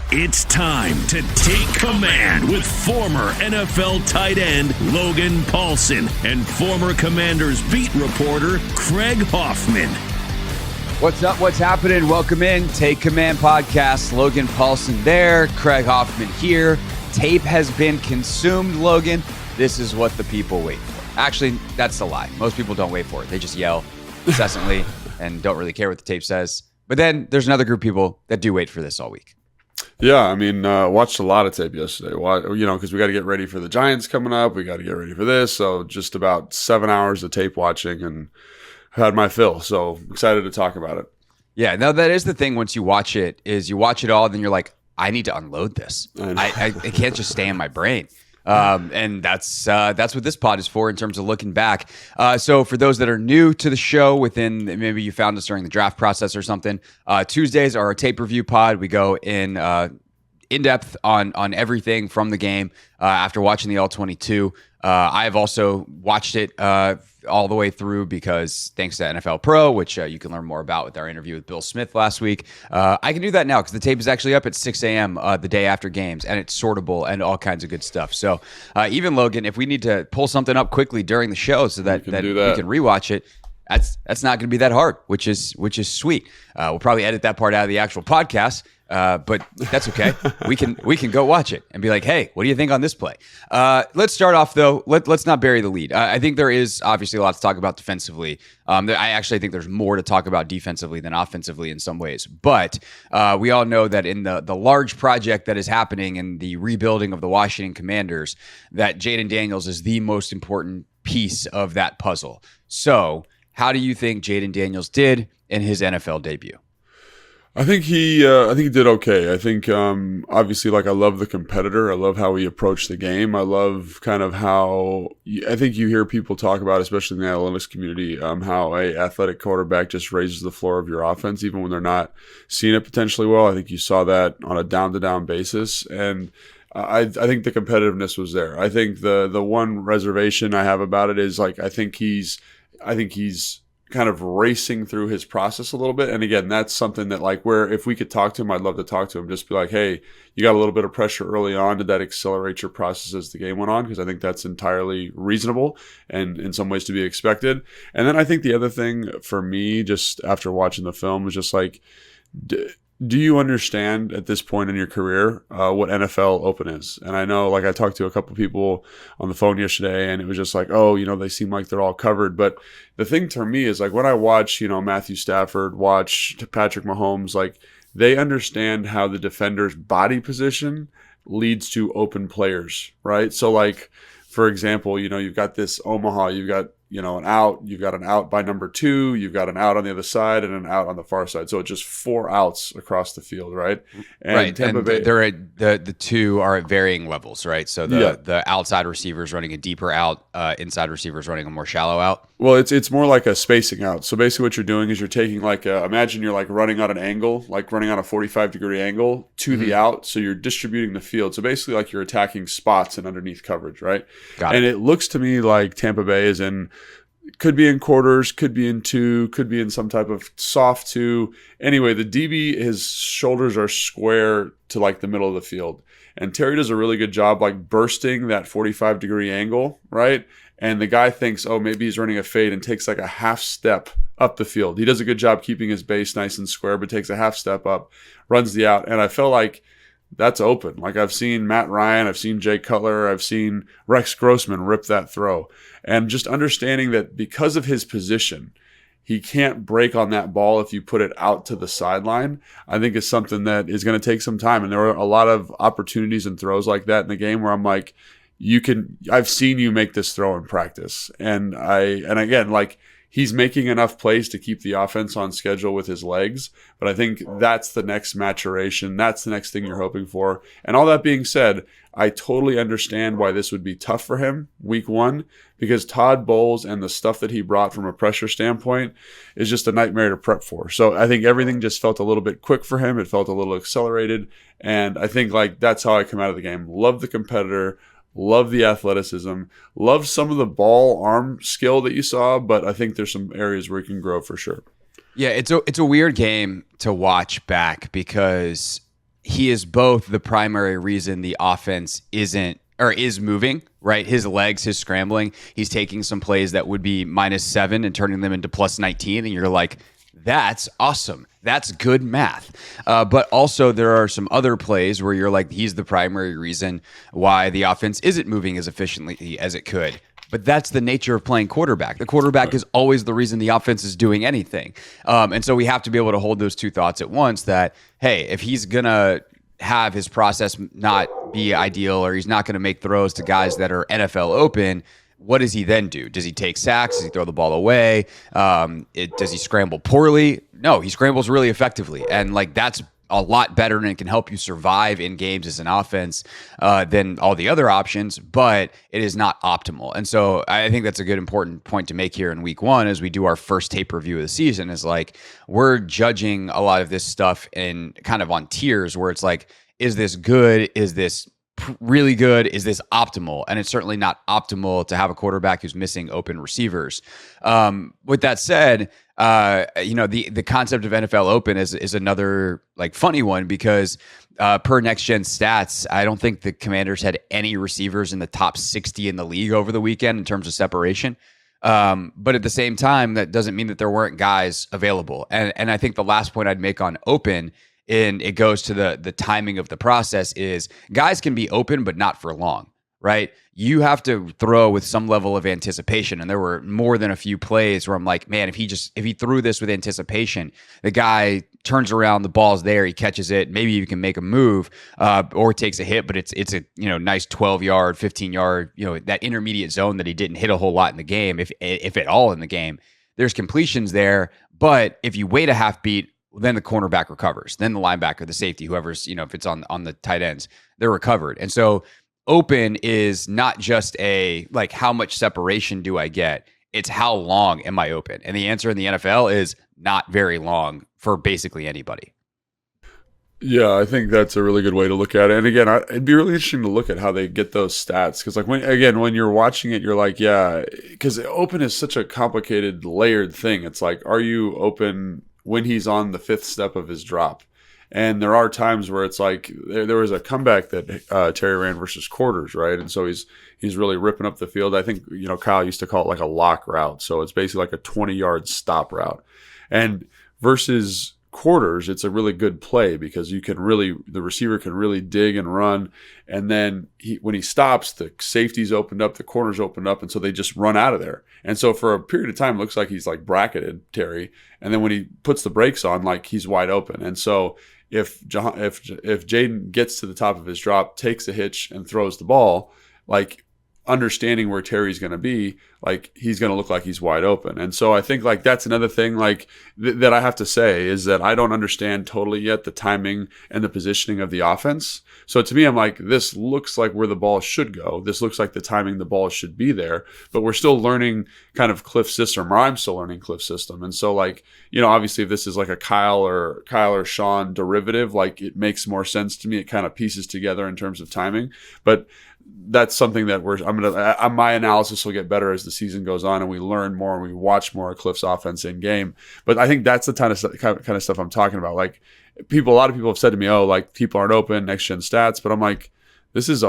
It's time to take command with former NFL tight end Logan Paulsen and former Commanders beat reporter Craig Hoffman. What's up? What's happening? Welcome in. Take Command Podcast. Logan Paulsen there. Craig Hoffman here. Tape has been consumed, Logan. This is what the people wait for. Actually, that's a lie. Most people don't wait for it. They just yell incessantly and don't really care what the tape says. But then there's another group of people that do wait for this all week. Yeah, I mean, watched a lot of tape yesterday. Because we got to get ready for the Giants coming up. We got to get ready for this. So just about 7 hours of tape watching, and had my fill. So excited to talk about it. Yeah, no, that is the thing. Once you watch it, is you watch it all, then you're like, I need to unload this. I can't just stay in my brain. And that's what this pod is for in terms of looking back. So for those that are new to the show, within maybe you found us during the draft process or something, Tuesdays are a tape review pod. We go in depth on everything from the game after watching the All-22. I have also watched it all the way through because thanks to NFL Pro, which you can learn more about with our interview with Bill Smith last week. I can do that now because the tape is actually up at 6 a.m. The day after games, and it's sortable and all kinds of good stuff. So even Logan, if we need to pull something up quickly during the show so that we can rewatch it, that's not going to be that hard, which is sweet. We'll probably edit that part out of the actual podcast. But that's okay. We can go watch it and be like, hey, what do you think on this play? Let's start off though. Let's not bury the lead. I think there is obviously a lot to talk about defensively. I actually think there's more to talk about defensively than offensively in some ways. But we all know that in the large project that is happening in the rebuilding of the Washington Commanders, that Jayden Daniels is the most important piece of that puzzle. So how do you think Jayden Daniels did in his NFL debut? I think he did okay. I think obviously, I love the competitor. I love how he approached the game. I love kind of how I think you hear people talk about, especially in the analytics community, how a athletic quarterback just raises the floor of your offense, even when they're not seeing it potentially well. I think you saw that on a down-to-down basis, and I think the competitiveness was there. I think the one reservation I have about it is I think he's kind of racing through his process a little bit. And again, that's something that where if we could talk to him, I'd love to talk to him. Just be like, hey, you got a little bit of pressure early on. Did that accelerate your process as the game went on? Because I think that's entirely reasonable and in some ways to be expected. And then I think the other thing for me, just after watching the film, was just do you understand at this point in your career what NFL Open is? And I know, I talked to a couple of people on the phone yesterday, and it was just they seem like they're all covered. But the thing to me is, when I watch, Matthew Stafford, watch Patrick Mahomes, they understand how the defender's body position leads to open players, right? So, for example, you've got this Omaha, you've got an out, you've got an out by number 2, you've got an out on the other side and an out on the far side. So it's just 4 outs across the field, right? And Tampa Bay, the two are at varying levels, right? So the outside receiver is running a deeper out, inside receiver is running a more shallow out. Well, it's more like a spacing out. So basically what you're doing is you're taking imagine you're running on an angle, running on a 45-degree angle to the out. So you're distributing the field. So basically you're attacking spots and underneath coverage, right? It looks to me like Tampa Bay is could be in quarters, could be in 2, could be in some type of soft 2. Anyway, the DB, his shoulders are square to the middle of the field. And Terry does a really good job bursting that 45-degree angle, right? And the guy thinks, oh, maybe he's running a fade and takes a half step up the field. He does a good job keeping his base nice and square, but takes a half step up, runs the out. And I felt like that's open. I've seen Matt Ryan, I've seen Jay Cutler, I've seen Rex Grossman rip that throw. And just understanding that because of his position, he can't break on that ball if you put it out to the sideline, I think is something that is going to take some time. And there are a lot of opportunities and throws like that in the game where I'm like, I've seen you make this throw in practice. And again, he's making enough plays to keep the offense on schedule with his legs. But I think that's the next maturation. That's the next thing you're hoping for. And all that being said, I totally understand why this would be tough for him week 1, because Todd Bowles and the stuff that he brought from a pressure standpoint is just a nightmare to prep for. So I think everything just felt a little bit quick for him. It felt a little accelerated. And I think that's how I come out of the game. Love the competitor. Love the athleticism. Love some of the ball arm skill that you saw, but I think there's some areas where he can grow for sure. Yeah, it's a weird game to watch back because he is both the primary reason the offense is moving, right? His legs, his scrambling, he's taking some plays that would be -7 and turning them into +19. And you're like, that's awesome. That's good math. But also there are some other plays where you're like, he's the primary reason why the offense isn't moving as efficiently as it could. But that's the nature of playing quarterback. The quarterback is always the reason the offense is doing anything. And so we have to be able to hold those two thoughts at once that, hey, if he's going to have his process not be ideal, or he's not going to make throws to guys that are NFL open, what does he then do? Does he take sacks? Does he throw the ball away? Does he scramble poorly? No, he scrambles really effectively. And like, that's a lot better, and it can help you survive in games as an offense than all the other options, but it is not optimal. And so I think that's a good important point to make here in week 1 as we do our first tape review of the season, is like, we're judging a lot of this stuff in kind of on tiers where it's like, is this good? Is this really good? Is this optimal? And it's certainly not optimal to have a quarterback who's missing open receivers. With that said, the concept of NFL open is another like funny one, because per next gen stats, I don't think the Commanders had any receivers in the top 60 in the league over the weekend in terms of separation. But at the same time, that doesn't mean that there weren't guys available. And I think the last point I'd make on open, and it goes to the timing of the process, is guys can be open, but not for long, right? You have to throw with some level of anticipation. And there were more than a few plays where I'm like, man, if he threw this with anticipation, the guy turns around, the ball's there, he catches it, maybe you can make a move, or takes a hit, but it's a nice 12-yard, 15-yard, that intermediate zone that he didn't hit a whole lot in the game, if at all in the game. There's completions there, but if you wait a half beat, then the cornerback recovers. Then the linebacker, the safety, whoever's, if it's on the tight ends, they're recovered. And so open is not just like, how much separation do I get? It's how long am I open? And the answer in the NFL is not very long for basically anybody. Yeah, I think that's a really good way to look at it. And again, it'd be really interesting to look at how they get those stats. Because like when you're watching it, you're like, yeah, because open is such a complicated, layered thing. It's like, are you open when he's on the 5th step of his drop? And there are times where it's like, there was a comeback that Terry ran versus quarters, right? And so he's really ripping up the field. I think, Kyle used to call it like a lock route. So it's basically like a 20-yard stop route. And versus quarters, it's a really good play because the receiver can really dig and run. And then when he stops, the safety's opened up, the corner's opened up, and so they just run out of there. And so for a period of time, it looks like he's like bracketed, Terry. And then when he puts the brakes on, like, he's wide open. And so if Jayden gets to the top of his drop, takes a hitch, and throws the ball, like, understanding where Terry's going to be, like, he's going to look like he's wide open. And so I think like that's another thing like that I have to say is that I don't understand totally yet the timing and the positioning of the offense. So to me, I'm like, this looks like where the ball should go. This looks like the timing the ball should be there, but we're still learning kind of Cliff's system, or I'm still learning Cliff's system. And so like, obviously if this is like a Kyle or Sean derivative, like, it makes more sense to me. It kind of pieces together in terms of timing, but that's something that my analysis will get better as the season goes on and we learn more and we watch more of Cliff's offense in game. But I think that's the kind of stuff I'm talking about. Like, a lot of people have said to me, oh, like, people aren't open, next gen stats, but I'm like, this is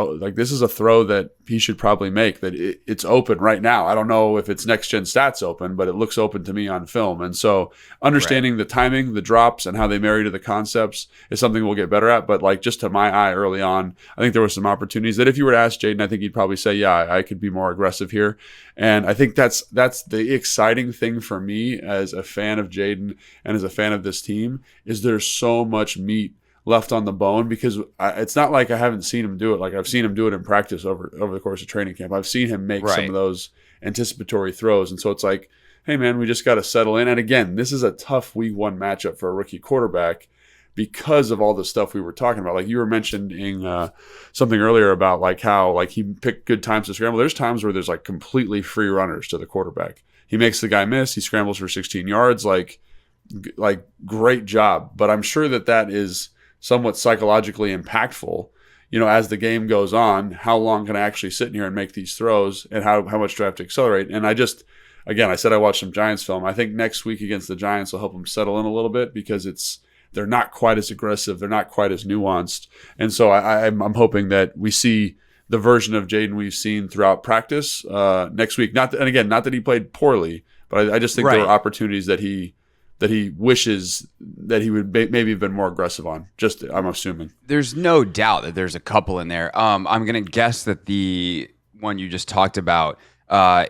a throw that he should probably make, that it's open right now. I don't know if it's next gen stats open, but it looks open to me on film. And so understanding the timing, the drops, and how they marry to the concepts is something we'll get better at. But like, just to my eye early on, I think there were some opportunities that if you were to ask Jayden, I think he'd probably say, yeah, I could be more aggressive here. And I think that's the exciting thing for me as a fan of Jayden and as a fan of this team, is there's so much meat left on the bone, because it's not like I haven't seen him do it. Like, I've seen him do it in practice over the course of training camp. I've seen him make some of those anticipatory throws. And so it's like, hey man, we just got to settle in. And again, this is a tough week 1 matchup for a rookie quarterback because of all the stuff we were talking about. Like, you were mentioning something earlier about like how like he picked good times to scramble. There's times where there's like completely free runners to the quarterback. He makes the guy miss. He scrambles for 16 yards. Like great job. But I'm sure that is somewhat psychologically impactful, as the game goes on. How long can I actually sit in here and make these throws, and how much do I have to accelerate? And I said I watched some Giants film. I think next week against the Giants will help him settle in a little bit, because they're not quite as aggressive. They're not quite as nuanced. And so I'm hoping that we see the version of Jayden we've seen throughout practice next week. Not that he played poorly, but I just think there were opportunities that he wishes that he would maybe have been more aggressive on. Just, I'm assuming. There's no doubt that there's a couple in there. I'm going to guess that the one you just talked about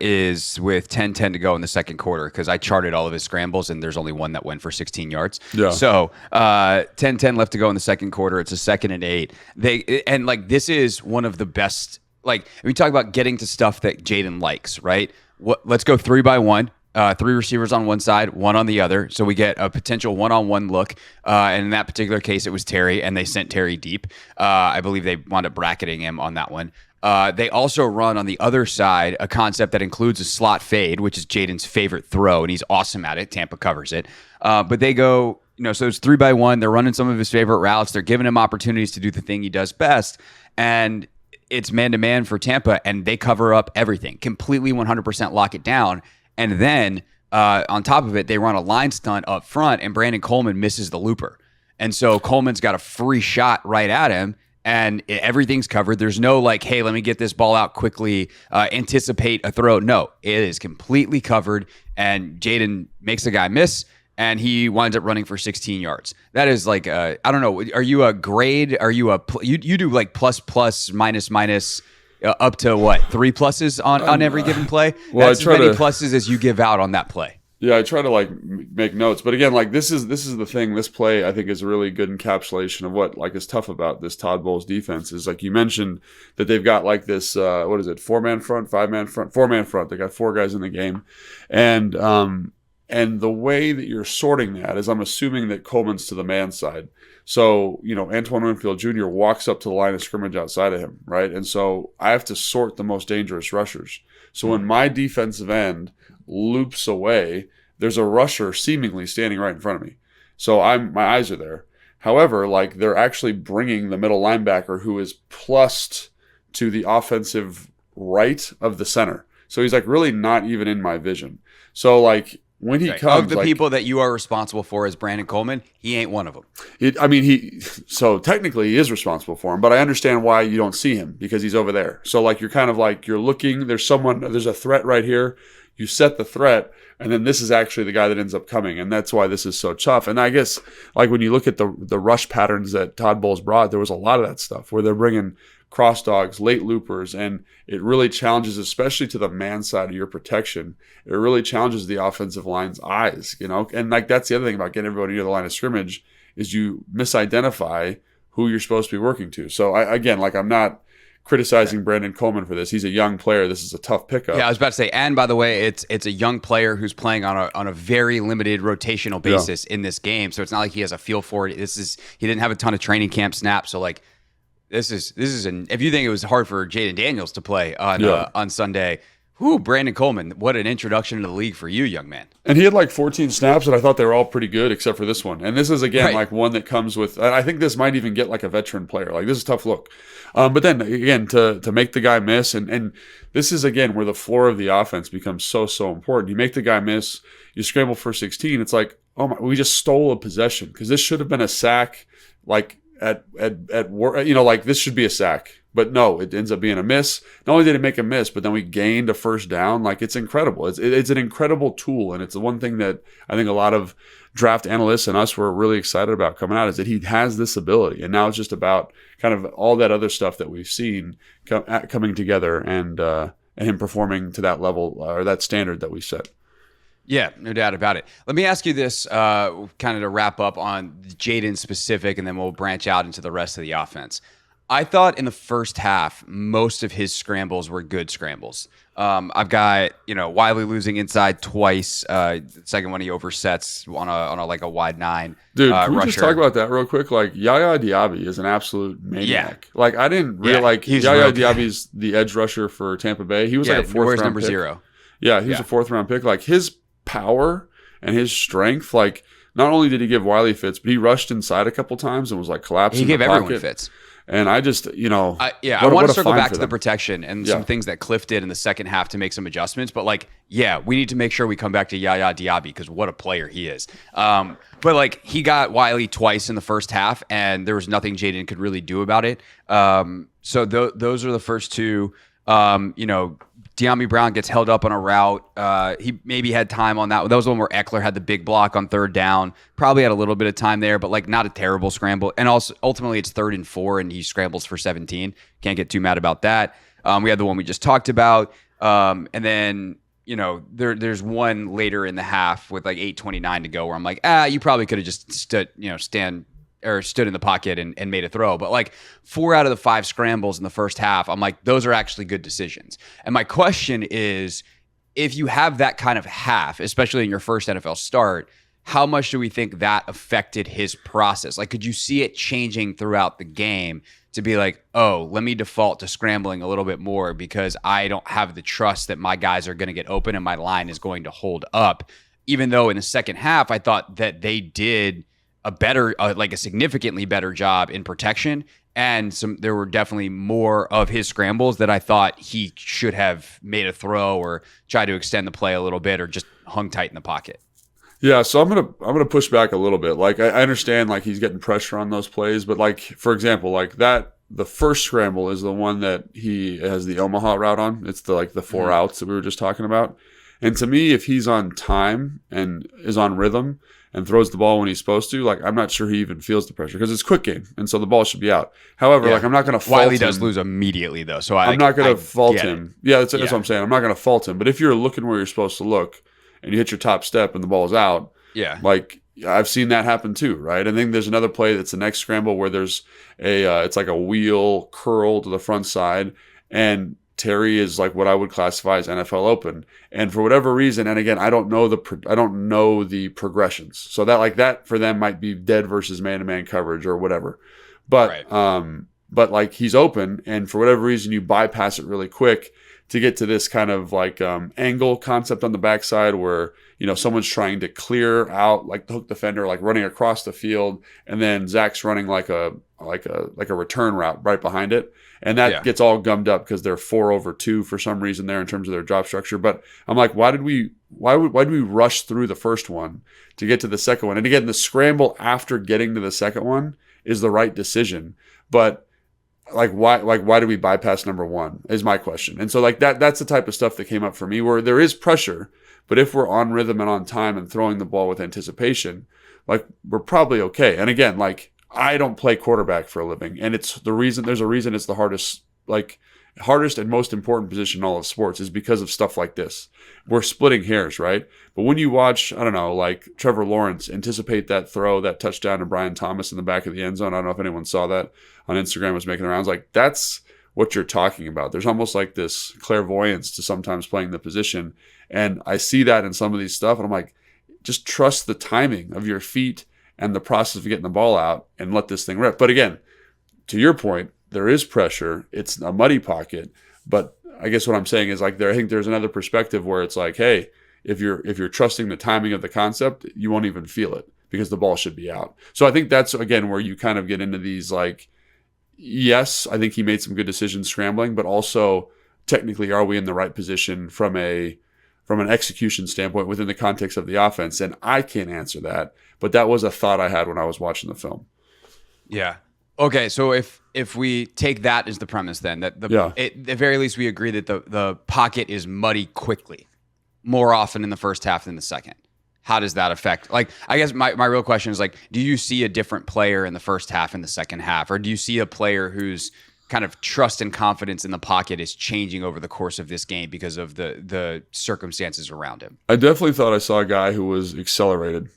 is with 10-10 to go in the second quarter, because I charted all of his scrambles and there's only one that went for 16 yards. Yeah. So 10-10 left to go in the second quarter. It's a 2nd and 8. This is one of the best. Like, we talk about getting to stuff that Jayden likes, right? Let's go 3-by-1. 3 receivers on one side, 1 on the other. So we get a potential one-on-one look. And in that particular case, it was Terry, and they sent Terry deep. I believe they wound up bracketing him on that one. They also run on the other side a concept that includes a slot fade, which is Jayden's favorite throw, and he's awesome at it. Tampa covers it. But they go, so it's 3-by-1. They're running some of his favorite routes. They're giving him opportunities to do the thing he does best. And it's man-to-man for Tampa, and they cover up everything. Completely 100% lock it down. And then on top of it, they run a line stunt up front, and Brandon Coleman misses the looper. And so Coleman's got a free shot right at him, and everything's covered. There's no like, hey, let me get this ball out quickly, anticipate a throw. No, it is completely covered, and Jayden makes the guy miss, and he winds up running for 16 yards. That is like, I don't know. Are you a grade? Are you you do like plus, minus, up to what, 3 pluses on every given play? Well, that's as many pluses as you give out on that play. Yeah, I try to like make notes, but again, like this is the thing. This play, I think, is a really good encapsulation of what like is tough about this Todd Bowles defense. Is like you mentioned that they've got like this 4-man front, 5-man front, 4-man front. They got 4 guys in the game, and the way that you're sorting that is, I'm assuming that Coleman's to the man side. So, Antoine Winfield Jr. walks up to the line of scrimmage outside of him, right? And so I have to sort the most dangerous rushers. So when my defensive end loops away, there's a rusher seemingly standing right in front of me. So my eyes are there. However, like they're actually bringing the middle linebacker who is plussed to the offensive right of the center. So he's like really not even in my vision. So like, when he comes, of the people that you are responsible for as Brandon Coleman, he ain't one of them. So technically he is responsible for him, but I understand why you don't see him, because he's over there. So like you're kind of like you're looking. There's a threat right here. You set the threat, and then this is actually the guy that ends up coming, and that's why this is so tough. And I guess like when you look at the rush patterns that Todd Bowles brought, there was a lot of that stuff where they're bringing cross dogs, late loopers, and it really challenges, especially to the man side of your protection, it really challenges the offensive line's eyes, and like that's the other thing about getting everybody near the line of scrimmage is you misidentify who you're supposed to be working to. So I'm not criticizing Brandon Coleman for this. He's a young player. This is a tough pickup. Yeah, I was about to say, and by the way, it's a young player who's playing on a very limited rotational basis in this game. So it's not like he has a feel for it. He didn't have a ton of training camp snaps. So like, This is if you think it was hard for Jayden Daniels to play on Sunday, Brandon Coleman, what an introduction to the league for you, young man. And he had like 14 snaps, and I thought they were all pretty good except for this one. And this is again like one that comes with. I think this might even get like a veteran player. Like this is a tough look. But then again, to make the guy miss, and this is again where the floor of the offense becomes so important. You make the guy miss, you scramble for 16. It's like, oh my, we just stole a possession, because this should have been a sack. Like. At work, like this should be a sack, but no, it ends up being a miss. Not only did it make a miss, but then we gained a first down. Like it's incredible. It's an incredible tool, and it's the one thing that I think a lot of draft analysts and us were really excited about coming out, is that he has this ability, and now it's just about kind of all that other stuff that we've seen coming together, and him performing to that level or that standard that we set. Yeah, no doubt about it. Let me ask you this, kind of to wrap up on Jayden specific, and then we'll branch out into the rest of the offense. I thought in the first half, most of his scrambles were good scrambles. I've got, Wiley losing inside twice. The second one he oversets on a wide 9. Dude, can we just talk about that real quick? Like Yaya Diaby is an absolute maniac. Yeah. Like I didn't realize Yaya Diaby's the edge rusher for Tampa Bay. He was like a 4th round number pick. 0. Yeah, he was a 4th round pick. Like his power and his strength, like not only did he give Wiley fits, but he rushed inside a couple times and was like collapsing. He gave everyone fits. And I just, I want to circle back to the protection and some things that Cliff did in the second half to make some adjustments. But we need to make sure we come back to Yaya Diaby because what a player he is. But he got Wiley twice in the first half, and there was nothing Jayden could really do about it. So those are the first two. De'Ami Brown gets held up on a route. He maybe had time on that. That was the one where Eckler had the big block on third down. Probably had a little bit of time there, but not a terrible scramble. And also, ultimately, it's 3rd and 4, and he scrambles for 17. Can't get too mad about that. We had the one we just talked about. And then, there's one later in the half with 8:29 to go where I'm like, you probably could have just stood in the pocket and made a throw. But 4 out of the 5 scrambles in the first half, I'm like, those are actually good decisions. And my question is, if you have that kind of half, especially in your first NFL start, how much do we think that affected his process? Could you see it changing throughout the game to be let me default to scrambling a little bit more because I don't have the trust that my guys are going to get open and my line is going to hold up? Even though in the second half, I thought that they did a better, a significantly better job in protection. And there were definitely more of his scrambles that I thought he should have made a throw or tried to extend the play a little bit or just hung tight in the pocket. Yeah, so I'm gonna push back a little bit. I understand he's getting pressure on those plays, but for example, the first scramble is the one that he has the Omaha route on. It's the 4 outs that we were just talking about. And to me, if he's on time and is on rhythm and throws the ball when he's supposed to, I'm not sure he even feels the pressure because it's quick game, and so the ball should be out. However, I'm not going to fault him. Wiley does lose immediately, though, so I'm not going to fault him. Yeah, that's what I'm saying. I'm not going to fault him. But if you're looking where you're supposed to look and you hit your top step and the ball's out, I've seen that happen too, right? I think there's another play that's the next scramble where there's it's a wheel curl to the front side, and Terry is what I would classify as NFL open, and for whatever reason, and again, I don't know the progressions, so that for them might be dead versus man-to-man coverage or whatever, but but he's open, and for whatever reason, you bypass it really quick to get to this kind of angle concept on the backside where someone's trying to clear out the hook defender, running across the field, and then Zach's running like a return route right behind it. And that gets all gummed up because they're 4-over-2 for some reason there in terms of their drop structure. But I'm like, why did we rush through the first one to get to the second one? And again, the scramble after getting to the second one is the right decision. But why do we bypass number one is my question. And so that's the type of stuff that came up for me where there is pressure, but if we're on rhythm and on time and throwing the ball with anticipation, we're probably okay. And again, I don't play quarterback for a living, and there's a reason it's the hardest and most important position in all of sports is because of stuff like this. We're splitting hairs, right? But when you watch, I don't know, Trevor Lawrence anticipate that throw, that touchdown to Brian Thomas in the back of the end zone. I don't know if anyone saw that on Instagram, was making the rounds. That's what you're talking about. There's almost this clairvoyance to sometimes playing the position. And I see that in some of these stuff. And I'm like, just trust the timing of your feet and the process of getting the ball out and let this thing rip. But again, to your point, there is pressure. It's a muddy pocket. But I guess what I'm saying is I think there's another perspective where it's hey, if you're trusting the timing of the concept, you won't even feel it because the ball should be out. So I think that's, again, where you kind of get into these yes, I think he made some good decisions scrambling, but also technically, are we in the right position from an execution standpoint within the context of the offense? And I can't answer that, but that was a thought I had when I was watching the film. Yeah. Okay, so if we take that as the premise, then that at the very least we agree that the pocket is muddy quickly, more often in the first half than the second. How does that affect? I guess my real question is do you see a different player in the first half and the second half, or do you see a player whose kind of trust and confidence in the pocket is changing over the course of this game because of the circumstances around him? I definitely thought I saw a guy who was accelerated.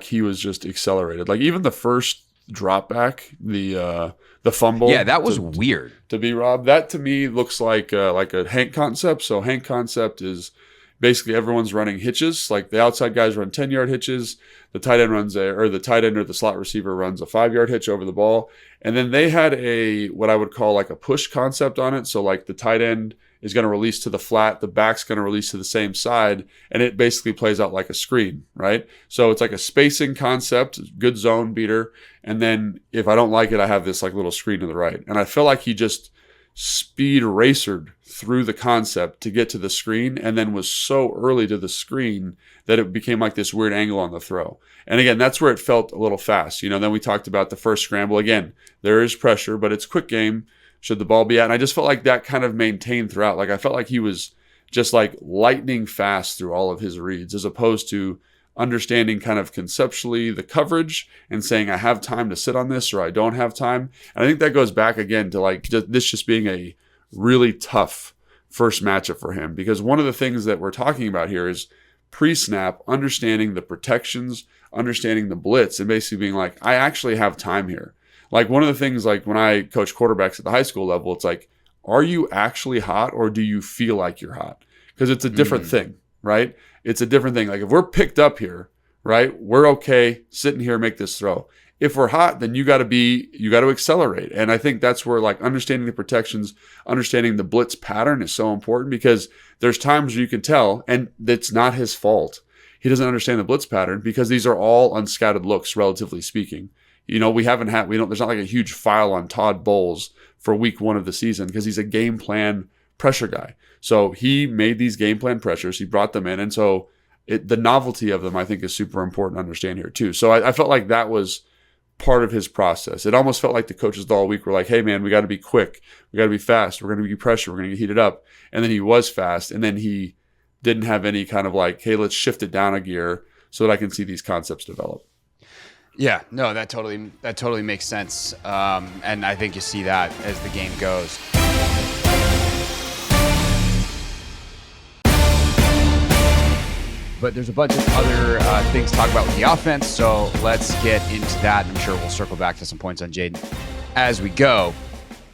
He was just accelerated. Even the first drop back, the fumble. Yeah, that was weird. To be robbed. That to me looks like a Hank concept. So Hank concept is basically everyone's running hitches. The outside guys run 10-yard hitches. The tight end or the slot receiver runs a 5-yard hitch over the ball. And then they had what I would call a push concept on it. So the tight end is going to release to the flat, the back's going to release to the same side, and it basically plays out like a screen, right? So it's like a spacing concept, good zone beater, and then if I don't like it, I have this like little screen to the right. And I feel like he just speed racered through the concept to get to the screen, and then was so early to the screen that it became like this weird angle on the throw. And again, that's where it felt a little fast. Then we talked about the first scramble. Again, there is pressure, but it's quick game. Should the ball be at? And I just felt like that kind of maintained throughout. Like I felt like he was just like lightning fast through all of his reads, as opposed to understanding kind of conceptually the coverage and saying, I have time to sit on this or I don't have time. And I think that goes back again to like this just being a really tough first matchup for him, because one of the things that we're talking about here is pre-snap, understanding the protections, understanding the blitz, and basically being like, I actually have time here. Like one of the things, like when I coach quarterbacks at the high school level, it's like, are you actually hot or do you feel like you're hot? Because it's a different thing, right? It's a different thing. Like if we're picked up here, right, we're okay sitting here, make this throw. If we're hot, then you got to accelerate. And I think that's where like understanding the protections, understanding the blitz pattern is so important, because there's times where you can tell, and it's not his fault. He doesn't understand the blitz pattern because these are all unscattered looks, relatively speaking. There's not like a huge file on Todd Bowles for week 1 of the season because he's a game plan pressure guy. So he made these game plan pressures. He brought them in. And so the novelty of them, I think, is super important to understand here too. So I felt like that was part of his process. It almost felt like the coaches all week were like, hey man, we got to be quick. We got to be fast. We're going to be pressure. We're going to get heated up. And then he was fast. And then he didn't have any kind of like, hey, let's shift it down a gear so that I can see these concepts develop. Yeah, no, that totally makes sense. And I think you see that as the game goes. But there's a bunch of other things to talk about with the offense, so let's get into that. I'm sure we'll circle back to some points on Jayden as we go.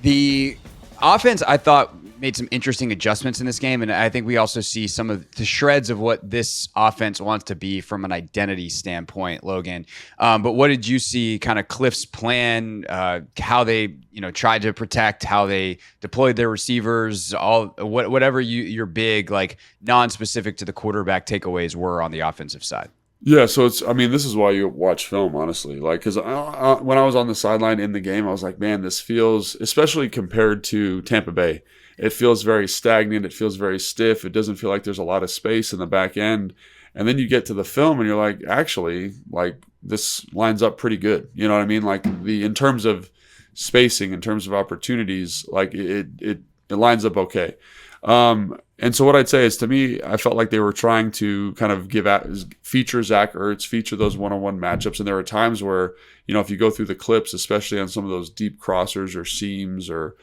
The offense, I thought, made some interesting adjustments in this game, and I think we also see some of the shreds of what this offense wants to be from an identity standpoint, Logan. But what did you see kind of Cliff's plan, how they tried to protect, how they deployed their receivers, whatever your big, like non-specific to the quarterback takeaways were on the offensive side? Yeah, so this is why you watch film, honestly. Like, because when I was on the sideline in the game, I was like, man, this feels, especially compared to Tampa Bay, it feels very stagnant. It feels very stiff. It doesn't feel like there's a lot of space in the back end. And then you get to the film and you're like, actually, like this lines up pretty good. You know what I mean? Like in terms of spacing, in terms of opportunities, like it lines up okay. And so what I'd say is, to me, I felt like they were trying to kind of feature Zach Ertz, feature those one-on-one matchups. And there were times where, if you go through the clips, especially on some of those deep crossers or seams or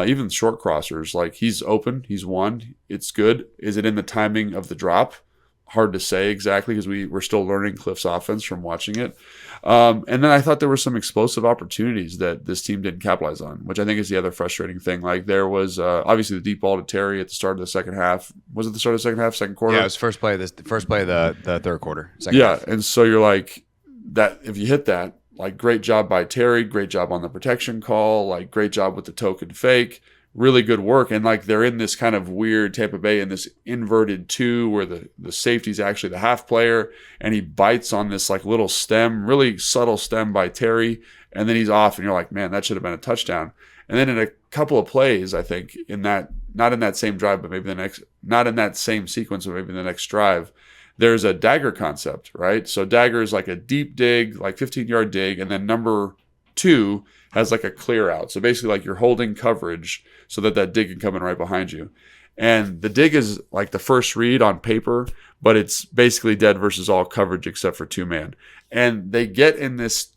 even short crossers, like he's open, he's one, it's good. Is it in the timing of the drop? Hard to say exactly, because we're still learning Cliff's offense from watching it. And then I thought there were some explosive opportunities that this team didn't capitalize on, which I think is the other frustrating thing. Like there was obviously the deep ball to Terry at the start of the second half. Was it the start of the second half, second quarter? Yeah, it was first play of the third quarter. Half. And so you're like, that if you hit that, like great job by Terry, great job on the protection call, like great job with the token fake. Really good work. And like they're in this kind of weird Tampa Bay in this inverted 2 where the safety's actually the half player, and he bites on this like little stem, really subtle stem by Terry, and then he's off, and you're like, man, that should have been a touchdown. And then in a couple of plays, I think not in that same drive, but maybe not in that same sequence, but maybe the next drive, there's a dagger concept, right? So dagger is like a deep dig, like 15-yard dig, and then number 2 has like a clear out. So basically like you're holding coverage so that dig can come in right behind you. And the dig is like the first read on paper, but it's basically dead versus all coverage except for 2-man. And they get in this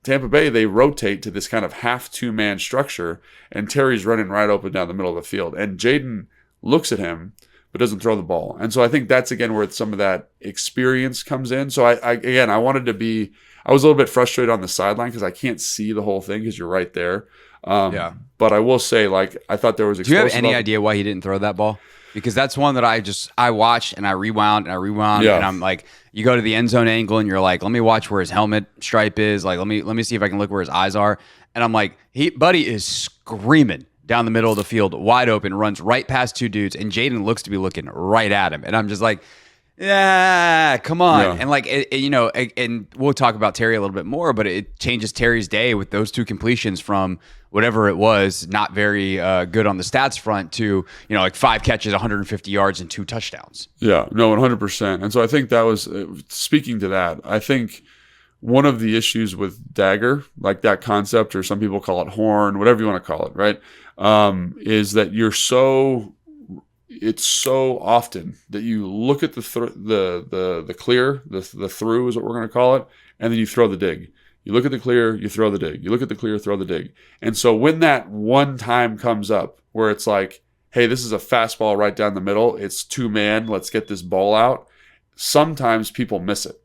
Tampa Bay, they rotate to this kind of half 2-man structure, and Terry's running right open down the middle of the field. And Jayden looks at him, but doesn't throw the ball. And so I think that's, again, where some of that experience comes in. So I was a little bit frustrated on the sideline because I can't see the whole thing because you're right there. But I will say, like, I thought there was. Do you have any idea why he didn't throw that ball? Because that's one that I watched and I rewound and I'm like, you go to the end zone angle and you're like, let me watch where his helmet stripe is. Like, let me see if I can look where his eyes are. And I'm like, buddy is screaming down the middle of the field, wide open, runs right past two dudes, and Jayden looks to be looking right at him. And I'm just like, yeah, come on. Yeah. And like, and we'll talk about Terry a little bit more, but it changes Terry's day with those two completions from whatever it was, not very good on the stats front, to, like 5 catches, 150 yards, and 2 touchdowns. Yeah, no, 100%. And so I think that was, speaking to that, I think one of the issues with dagger, like that concept, or some people call it horn, whatever you want to call it, right, is that it's so often that you look at the clear, the through is what we're going to call it, and then you throw the dig. You look at the clear, you throw the dig. You look at the clear, throw the dig. And so when that one time comes up where it's like, hey, this is a fastball right down the middle, it's 2-man, let's get this ball out, sometimes people miss it.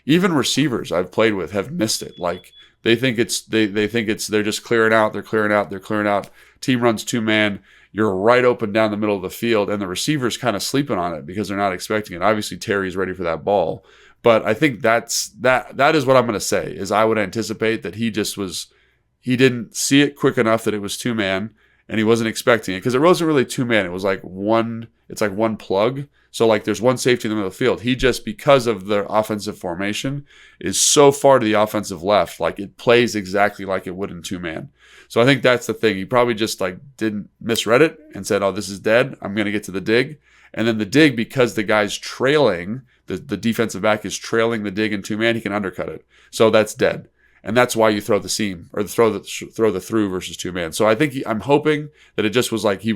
Even receivers I've played with have missed it. Like they think they're just clearing out, they're clearing out. Team runs 2-man, you're right open down the middle of the field, and the receiver's kind of sleeping on it because they're not expecting it. Obviously, Terry's ready for that ball. But I think that is what I'm going to say, is I would anticipate that he didn't see it quick enough that it was 2-man, and he wasn't expecting it, because it wasn't really 2-man. It was like one plug. So like there's one safety in the middle of the field. He just, because of the offensive formation, is so far to the offensive left, like it plays exactly like it would in 2-man. So I think that's the thing. He probably just like didn't misread it and said, oh, this is dead, I'm going to get to the dig. And then the dig, because the guy's trailing, the defensive back is trailing the dig in 2-man, he can undercut it. So that's dead. And that's why you throw the seam, or throw the through versus 2-man. So I think I'm hoping that it just was like, he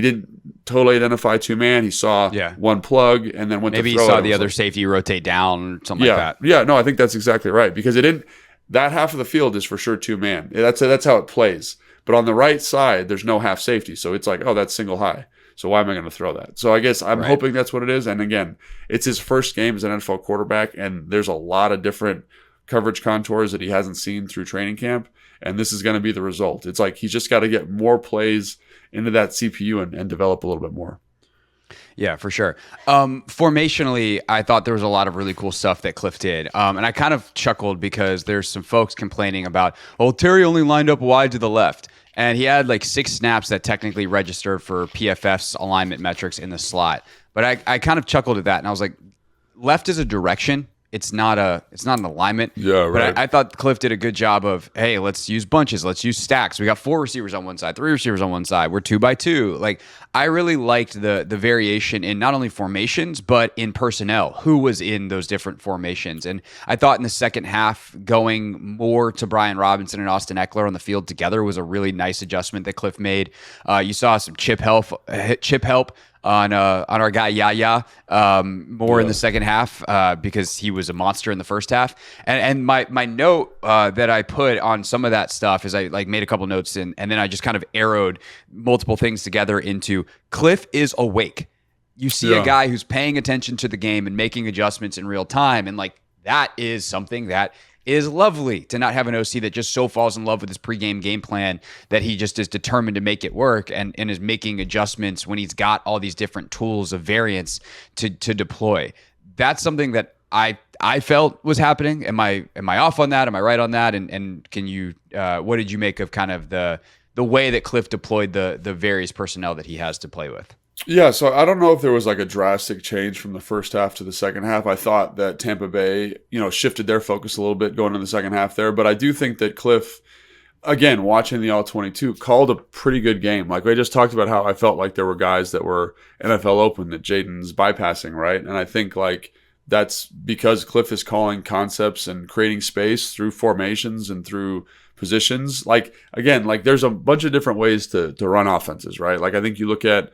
didn't totally identify 2-man. He saw one plug and then went maybe to throw he saw it. the other safety rotate down or something like that. Yeah, no, I think that's exactly right, because it didn't. That half of the field is for sure 2-man. That's how it plays. But on the right side, there's no half safety, so it's like, oh, that's single high. So why am I going to throw that? So I guess I'm hoping that's what it is. And again, it's his first game as an NFL quarterback, and there's a lot of different coverage contours that he hasn't seen through training camp, and this is going to be the result. It's like he's just got to get more plays into that CPU and develop a little bit more. Yeah, for sure. Formationally, I thought there was a lot of really cool stuff that Cliff did. And I kind of chuckled because there's some folks complaining about, oh, Terry only lined up wide to the left. And he had like 6 snaps that technically registered for PFF's alignment metrics in the slot. But I kind of chuckled at that, and I was like, left is a direction. It's not an alignment. Yeah, right. But I thought Cliff did a good job of, hey, let's use bunches. Let's use stacks. We got 4 receivers on one side, 3 receivers on one side. We're 2 by 2. Like, I really liked the variation in not only formations, but in personnel, who was in those different formations. And I thought in the second half, going more to Brian Robinson and Austin Eckler on the field together was a really nice adjustment that Cliff made. You saw some chip help on our guy Yaya more in the second half because he was a monster in the first half. And my note that I put on some of that stuff is I like made a couple notes and then I just kind of arrowed multiple things together into Cliff is awake. You see a guy who's paying attention to the game and making adjustments in real time, and like that is something that is lovely, to not have an OC that just so falls in love with his pregame game plan that he just is determined to make it work and is making adjustments when he's got all these different tools of variance to deploy. That's something that I felt was happening. Am I off on that? Am I right on that? And can you what did you make of kind of the way that Cliff deployed the various personnel that he has to play with? Yeah, so I don't know if there was like a drastic change from the first half to the second half. I thought that Tampa Bay, shifted their focus a little bit going into the second half there. But I do think that Cliff, again, watching the All-22, called a pretty good game. Like we just talked about how I felt like there were guys that were NFL open that Jayden's bypassing, right? And I think like that's because Cliff is calling concepts and creating space through formations and through positions. Like, again, like there's a bunch of different ways to run offenses, right? Like I think you look at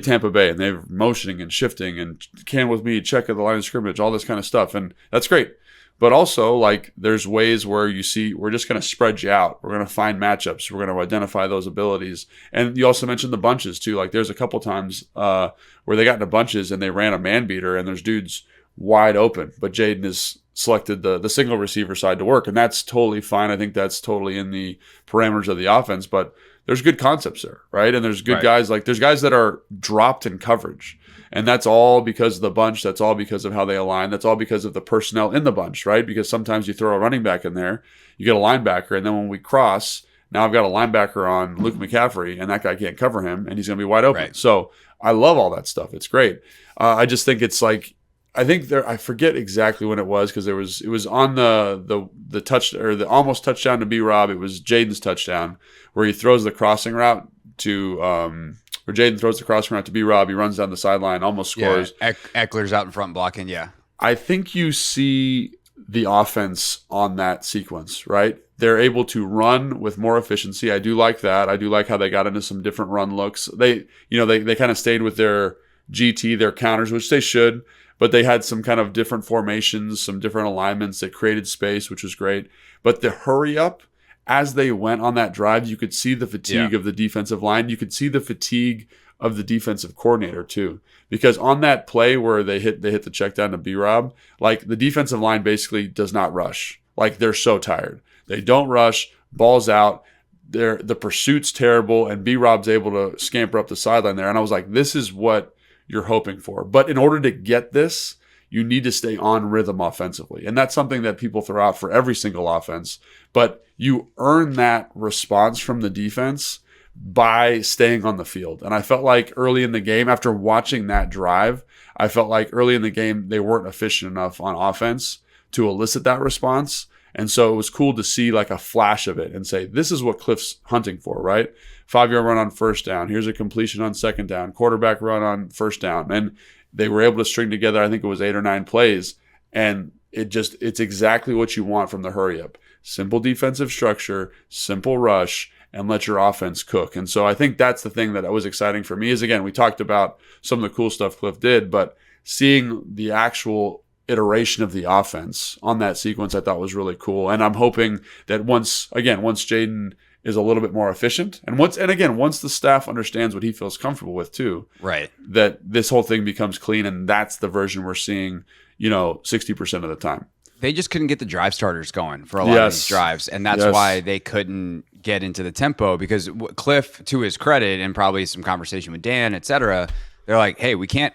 Tampa Bay and they're motioning and shifting and can with me, check at the line of scrimmage, all this kind of stuff. And that's great. But also, like, there's ways where you see we're just going to spread you out. We're going to find matchups. We're going to identify those abilities. And you also mentioned the bunches, too. Like, there's a couple times where they got into bunches and they ran a man beater and there's dudes wide open. But Jayden has selected the single receiver side to work. And that's totally fine. I think that's totally in the parameters of the offense. But there's good concepts there, right? And there's good guys. Like, there's guys that are dropped in coverage. And that's all because of the bunch. That's all because of how they align. That's all because of the personnel in the bunch, right? Because sometimes you throw a running back in there, you get a linebacker, and then when we cross, Now I've got a linebacker on Luke McCaffrey, and that guy can't cover him, and he's going to be wide open. Right. So I love all that stuff. It's great. I just think it's like, I forget exactly when it was, because it was on the touch, or the almost touchdown to B-Rob. It was Jayden's touchdown where he throws the crossing route to where Jayden throws the crossing route to B-Rob. He runs down the sideline, almost scores. Yeah, Eckler's out in front blocking. Yeah, I think you see the offense on that sequence, right? They're able to run with more efficiency. I do like that. I do like how they got into some different run looks. They kind of stayed with their GT, their counters, which they should, but they had some kind of different formations, some different alignments that created space, which was great. But the hurry up, as they went on that drive, you could see the fatigue of the defensive line. You could see the fatigue of the defensive coordinator too, because on that play where they hit the check down to B-Rob, like the defensive line basically does not rush. Like they're so tired. They don't rush, balls out. The pursuit's terrible, and B-Rob's able to scamper up the sideline there. And I was like, this is what you're hoping for. But in order to get this, you need to stay on rhythm offensively. And that's something that people throw out for every single offense. But you earn that response from the defense by staying on the field. And I felt like early in the game, after watching that drive, I felt like early in the game, they weren't efficient enough on offense to elicit that response. And so it was cool to see like a flash of it and say, this is what Cliff's hunting for, right? 5-yard run on first down. Here's a completion on second down. Quarterback run on first down. And they were able to string together, I think it was 8 or 9 plays. And it's exactly what you want from the hurry up. Simple defensive structure, simple rush, and let your offense cook. And so I think that's the thing that was exciting for me is, again, we talked about some of the cool stuff Cliff did, but seeing the actual iteration of the offense on that sequence I thought was really cool. And I'm hoping that once Jayden is a little bit more efficient, and once the staff understands what he feels comfortable with too, right, that this whole thing becomes clean, and that's the version we're seeing, 60% of the time. They just couldn't get the drive starters going for a lot of these drives, and that's why they couldn't get into the tempo, because Cliff, to his credit, and probably some conversation with Dan, et cetera, they're like, hey, we can't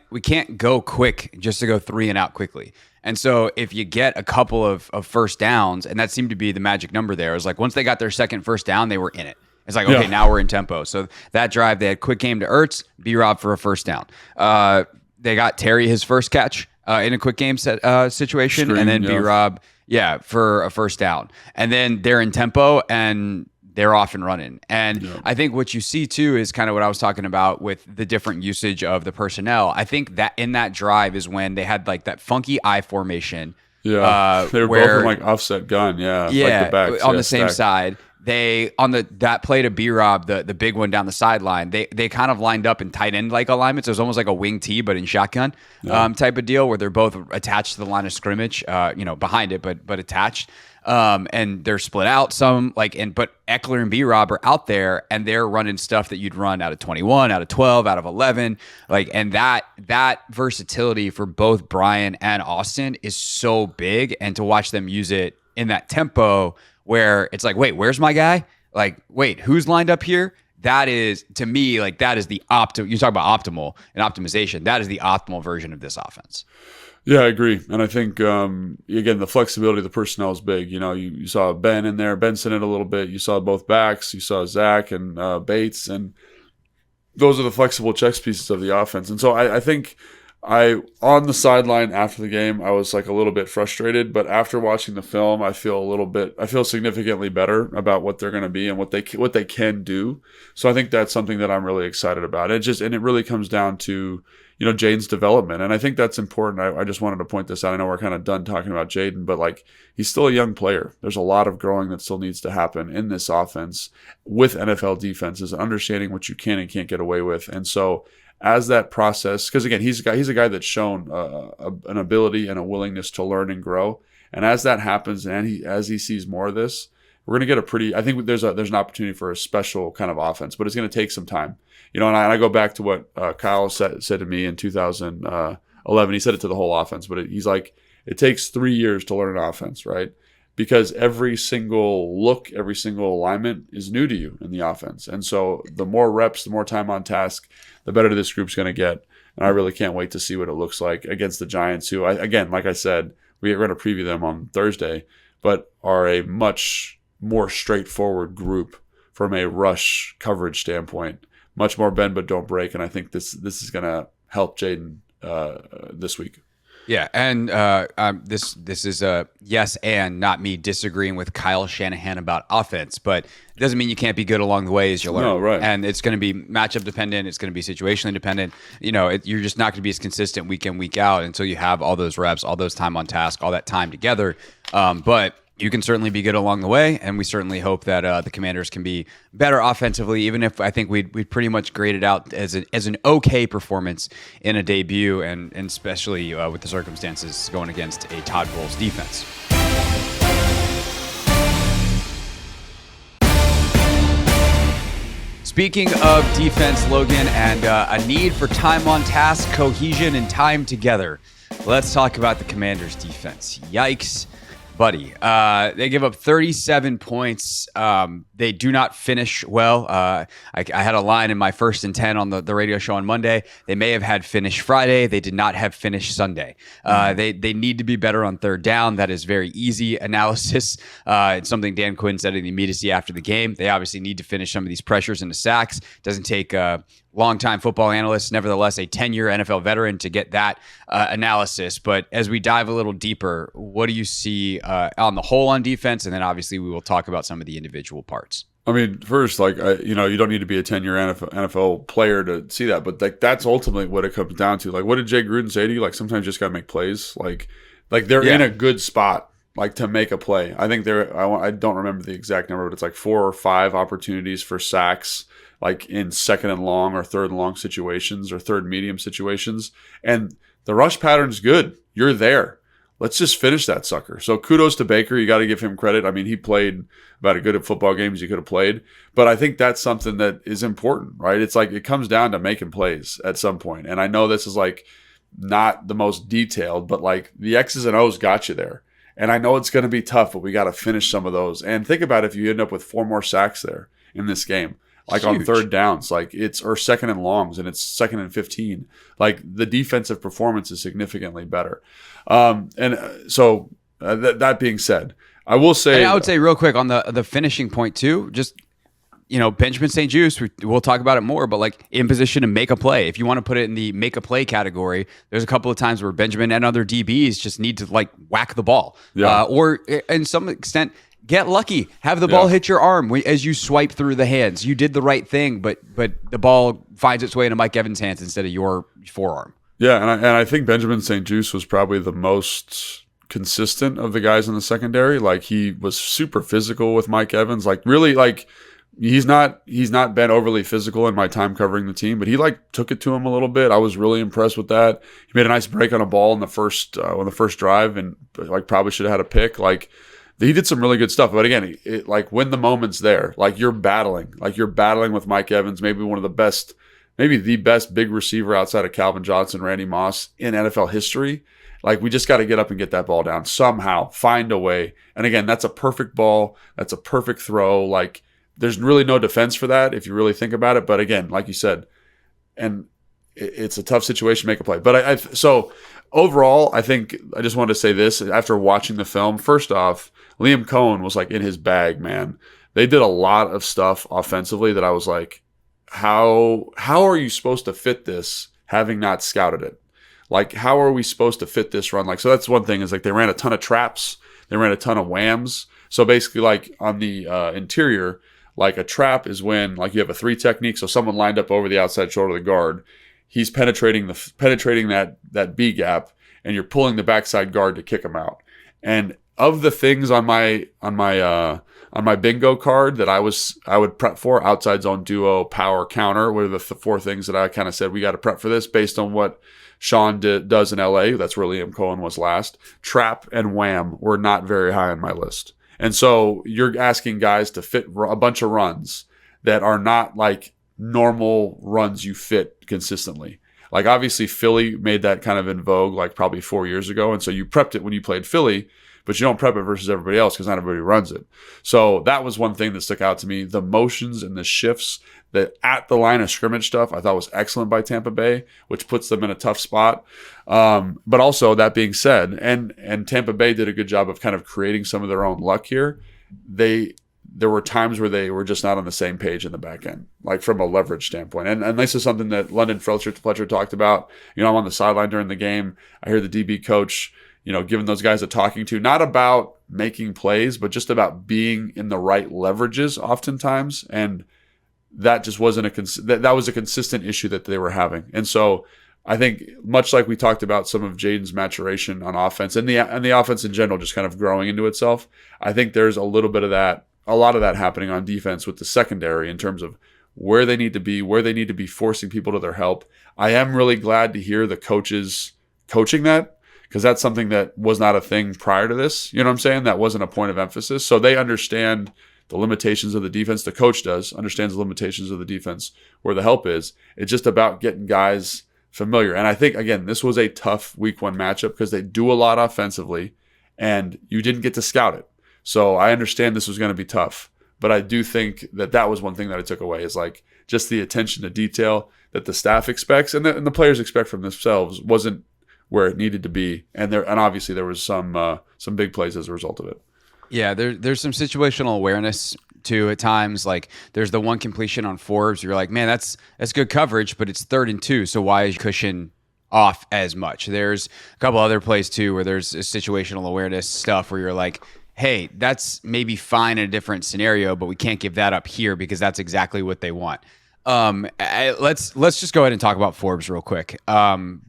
go quick just to go 3 and out quickly. And so if you get a couple of first downs, and that seemed to be the magic number there, it was like once they got their second first down, they were in it. It's like, okay, now we're in tempo. So that drive, they had quick game to Ertz, B-Rob for a first down. They got Terry his first catch in a quick game situation, and then B-Rob, for a first down. And then they're in tempo, and they're off and running. And I think what you see too is kind of what I was talking about with the different usage of the personnel. I think that in that drive is when they had like that funky I formation. Yeah, they were both in like offset gun. Yeah, like the backs, on the same side. They on that play to B-Rob, the big one down the sideline. They kind of lined up in tight end like alignments. It was almost like a wing T, but in shotgun type of deal, where they're both attached to the line of scrimmage, behind it, but attached. And they're split out some, but Eckler and B-Rob are out there, and they're running stuff that you'd run out of 21, out of 12, out of 11. And that versatility for both Brian and Austin is so big. And to watch them use it in that tempo where it's like, wait, where's my guy? Like, wait, who's lined up here? That is, to me, that is the you talk about optimal and optimization. That is the optimal version of this offense. Yeah, I agree. And I think, again, the flexibility of the personnel is big. You saw Ben in there, Benson in a little bit. You saw both backs. You saw Zach and Bates. And those are the flexible chess pieces of the offense. And so I think on the sideline after the game, I was a little bit frustrated. But after watching the film, I feel significantly better about what they're going to be and what they can do. So I think that's something that I'm really excited about. And it really comes down to Jayden's development. And I think that's important. I just wanted to point this out. I know we're kind of done talking about Jayden, but he's still a young player. There's a lot of growing that still needs to happen in this offense with NFL defenses and understanding what you can and can't get away with. And so as that process, because again, he's a guy that's shown an ability and a willingness to learn and grow. And as that happens, and as he sees more of this, we're going to get I think there's an opportunity for a special kind of offense, but it's going to take some time. And I go back to what Kyle said to me in 2011. He said it to the whole offense, but he's like, it takes 3 years to learn an offense, right? Because every single look, every single alignment is new to you in the offense. And so the more reps, the more time on task, the better this group's going to get. And I really can't wait to see what it looks like against the Giants, who, again, like I said, we're going to preview them on Thursday, but are a much more straightforward group from a rush coverage standpoint. Much more bend but don't break, and I think this is going to help Jayden this week. Yeah, and this is a yes and not me disagreeing with Kyle Shanahan about offense, but it doesn't mean you can't be good along the way as you learn. No, right. And it's going to be matchup dependent. It's going to be situationally dependent. You're just not going to be as consistent week in, week out until you have all those reps, all those time on task, all that time together. But you can certainly be good along the way, and we certainly hope that the Commanders can be better offensively, even if I think we'd pretty much graded out as an okay performance in a debut, and especially with the circumstances going against a Todd Bowles defense. Speaking of defense, Logan, and a need for time on task, cohesion, and time together, let's talk about the Commanders defense. Yikes. Buddy, they give up 37 points. They do not finish well. I had a line in my 1st and 10 on the radio show on Monday. They may have had finish Friday. They did not have finish Sunday. They need to be better on 3rd down. That is very easy analysis. It's something Dan Quinn said in the immediacy after the game. They obviously need to finish some of these pressures into sacks. Doesn't take longtime football analyst, nevertheless a 10-year NFL veteran, to get that analysis. But as we dive a little deeper, what do you see on the whole on defense? And then obviously we will talk about some of the individual parts. I mean, first, you don't need to be a 10-year NFL player to see that, but that's ultimately what it comes down to. Like, what did Jay Gruden say to you? Like, sometimes you just got to make plays. Like they're in a good spot, like, to make a play. I think I don't remember the exact number, but it's like 4 or 5 opportunities for sacks, like in 2nd and long or 3rd and long situations or 3rd medium situations. And the rush pattern's good. You're there. Let's just finish that sucker. So kudos to Baker. You got to give him credit. I mean, he played about as good a football game as he could have played. But I think that's something that is important, right? It's like it comes down to making plays at some point. And I know this is like not the most detailed, but like the X's and O's got you there. And I know it's going to be tough, but we got to finish some of those. And think about if you end up with 4 more sacks there in this game. Like huge. On 3rd downs, or 2nd and longs, and it's 2nd and 15. Like the defensive performance is significantly better. That being said, I will say, and I would say real quick on the finishing point too, just, Benjamin St-Juste, we'll talk about it more, but like in position to make a play. If you want to put it in the make a play category, there's a couple of times where Benjamin and other DBs just need to like whack the ball, or in some extent, get lucky. Have the ball hit your arm as you swipe through the hands. You did the right thing, but the ball finds its way into Mike Evans' hands instead of your forearm. Yeah, and I think Benjamin St-Juste was probably the most consistent of the guys in the secondary. Like, he was super physical with Mike Evans. Like, really, like, he's not been overly physical in my time covering the team, but he like took it to him a little bit. I was really impressed with that. He made a nice break on a ball in the first drive, and like probably should have had a pick. Like, he did some really good stuff. But again, like when the moment's there, like you're battling with Mike Evans, maybe one of the best, maybe the best big receiver outside of Calvin Johnson, Randy Moss in NFL history. Like, we just got to get up and get that ball down somehow, find a way. And again, that's a perfect ball. That's a perfect throw. Like, there's really no defense for that if you really think about it. But again, like you said, and it's a tough situation to make a play. But so overall, I think I just wanted to say this after watching the film. First off, Liam Cohen was like in his bag, man. They did a lot of stuff offensively that I was like, how are you supposed to fit this having not scouted it? Like, how are we supposed to fit this run? Like, so that's one thing is like they ran a ton of traps. They ran a ton of whams. So basically, like on the interior, like a trap is when like you have a 3 technique. So someone lined up over the outside shoulder of the guard. He's penetrating that B gap, and you're pulling the backside guard to kick him out. And of the things on my bingo card that I would prep for, outside zone, duo, power, counter, were the 4 things that I kind of said we got to prep for this based on what Sean does in LA. That's where Liam Cohen was last. Trap and wham were not very high on my list. And so you're asking guys to fit a bunch of runs that are not like normal runs you fit consistently. Like, obviously Philly made that kind of in vogue like probably 4 years ago. And so you prepped it when you played Philly, but you don't prep it versus everybody else because not everybody runs it. So that was one thing that stuck out to me. The motions and the shifts, that at the line of scrimmage stuff, I thought was excellent by Tampa Bay, which puts them in a tough spot. But also, that being said, and Tampa Bay did a good job of kind of creating some of their own luck here. there were times where they were just not on the same page in the back end, like from a leverage standpoint. And this is something that London Fletcher talked about. I'm on the sideline during the game. I hear the DB coach, giving those guys a talking to, not about making plays, but just about being in the right leverages oftentimes. And that just wasn't that was a consistent issue that they were having. And so I think much like we talked about some of Jayden's maturation on offense and the offense in general just kind of growing into itself, I think there's a lot of that happening on defense with the secondary in terms of where they need to be forcing people to their help. I am really glad to hear the coaches coaching that, because that's something that was not a thing prior to this. You know what I'm saying? That wasn't a point of emphasis. So they understand the limitations of the defense. The coach understands the limitations of the defense where the help is. It's just about getting guys familiar. And I think, again, this was a tough week 1 matchup because they do a lot offensively and you didn't get to scout it. So I understand this was going to be tough, but I do think that was one thing that I took away is like just the attention to detail that the staff expects and the players expect from themselves wasn't where it needed to be. And obviously there was some big plays as a result of it. Yeah, there's some situational awareness too at times. Like there's the one completion on Forbes. You're like, man, that's good coverage, but it's 3rd and 2. So why is cushion off as much? There's a couple other plays too where there's a situational awareness stuff where you're like, hey, that's maybe fine in a different scenario, but we can't give that up here because that's exactly what they want. Let's just go ahead and talk about Forbes real quick,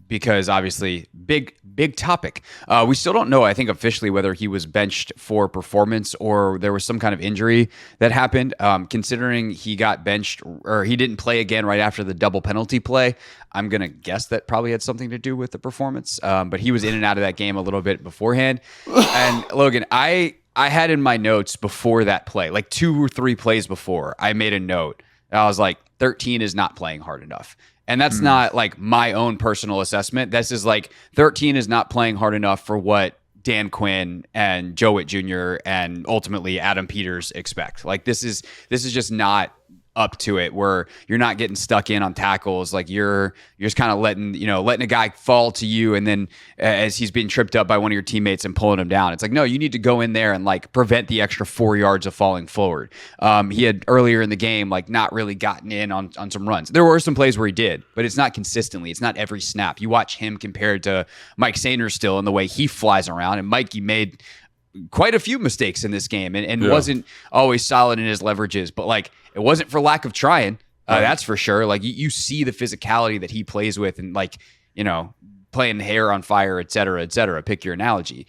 because obviously big topic. We still don't know, I think, officially whether he was benched for performance or there was some kind of injury that happened. Considering he got benched or he didn't play again right after the double penalty play, I'm gonna guess that probably had something to do with the performance. But he was in and out of that game a little bit beforehand. And Logan, I had in my notes before that play, like 2 or 3 plays before, I made a note. I was like, 13 is not playing hard enough. And that's not like my own personal assessment. This is like 13 is not playing hard enough for what Dan Quinn and Joe Witt Jr. and ultimately Adam Peters expect. Like this is just not up to it, where you're not getting stuck in on tackles. Like you're just kind of letting a guy fall to you, and then as he's being tripped up by one of your teammates and pulling him down, it's like, no, you need to go in there and like prevent the extra 4 yards of falling forward. He had earlier in the game like not really gotten in on some runs. There were some plays where he did, but it's not consistently. It's not every snap. You watch him compared to Mike Sanders still in the way he flies around, and Mikey made quite a few mistakes in this game and wasn't always solid in his leverages, but like it wasn't for lack of trying. That's for sure. Like you see the physicality that he plays with, and like, playing hair on fire, et cetera, pick your analogy.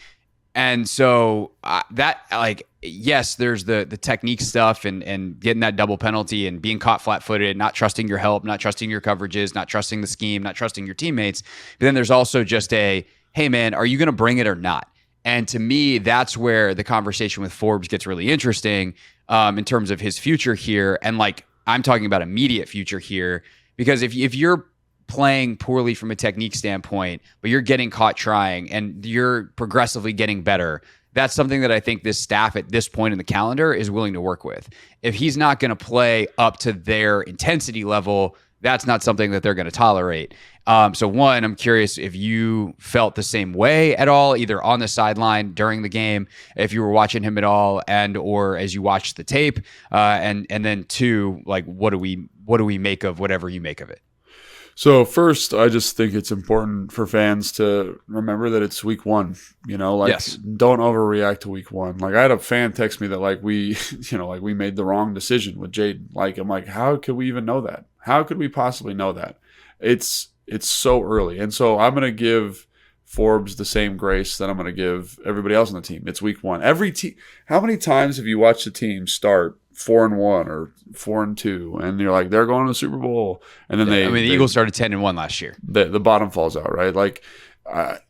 And so that, like, yes, there's the technique stuff and getting that double penalty and being caught flat-footed, not trusting your help, not trusting your coverages, not trusting the scheme, not trusting your teammates. But then there's also just hey man, are you going to bring it or not? And to me, that's where the conversation with Forbes gets really interesting, in terms of his future here. And like, I'm talking about immediate future here, because if you're playing poorly from a technique standpoint, but you're getting caught trying and you're progressively getting better, that's something that I think this staff at this point in the calendar is willing to work with. If he's not going to play up to their intensity level, that's not something that they're going to tolerate. So one, I'm curious if you felt the same way at all, either on the sideline during the game, if you were watching him at all, and or as you watched the tape, and then two, like what do we make of whatever you make of it? So first, I just think it's important for fans to remember that it's week 1. Yes. Don't overreact to week 1. Like I had a fan text me that like we made the wrong decision with Jayden. Like I'm like, how could we even know that? How could we possibly know that? It's so early, and so I'm gonna give Forbes the same grace that I'm gonna give everybody else on the team. It's week 1. Every team. How many times have you watched a team start 4-1 or 4-2, and you're like, they're going to the Super Bowl, and then the Eagles started 10-1 last year. The bottom falls out, right? Like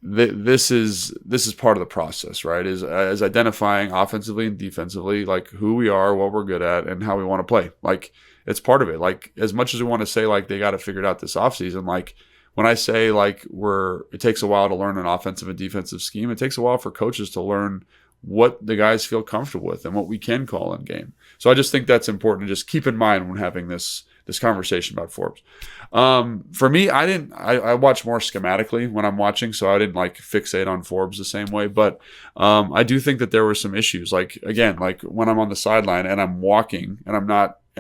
this is part of the process, right? Is identifying offensively and defensively, like who we are, what we're good at, and how we want to play. Like it's part of it. Like as much as we want to say like they got to figure it out this offseason, like when I say like it takes a while to learn an offensive and defensive scheme, it takes a while for coaches to learn what the guys feel comfortable with and what we can call in game. So I just think that's important to just keep in mind when having this this conversation about Forbes. For me, I watch more schematically when I'm watching, so I didn't like fixate on Forbes the same way. But I do think that there were some issues. Like, again, like when I'm on the sideline and I'm walking and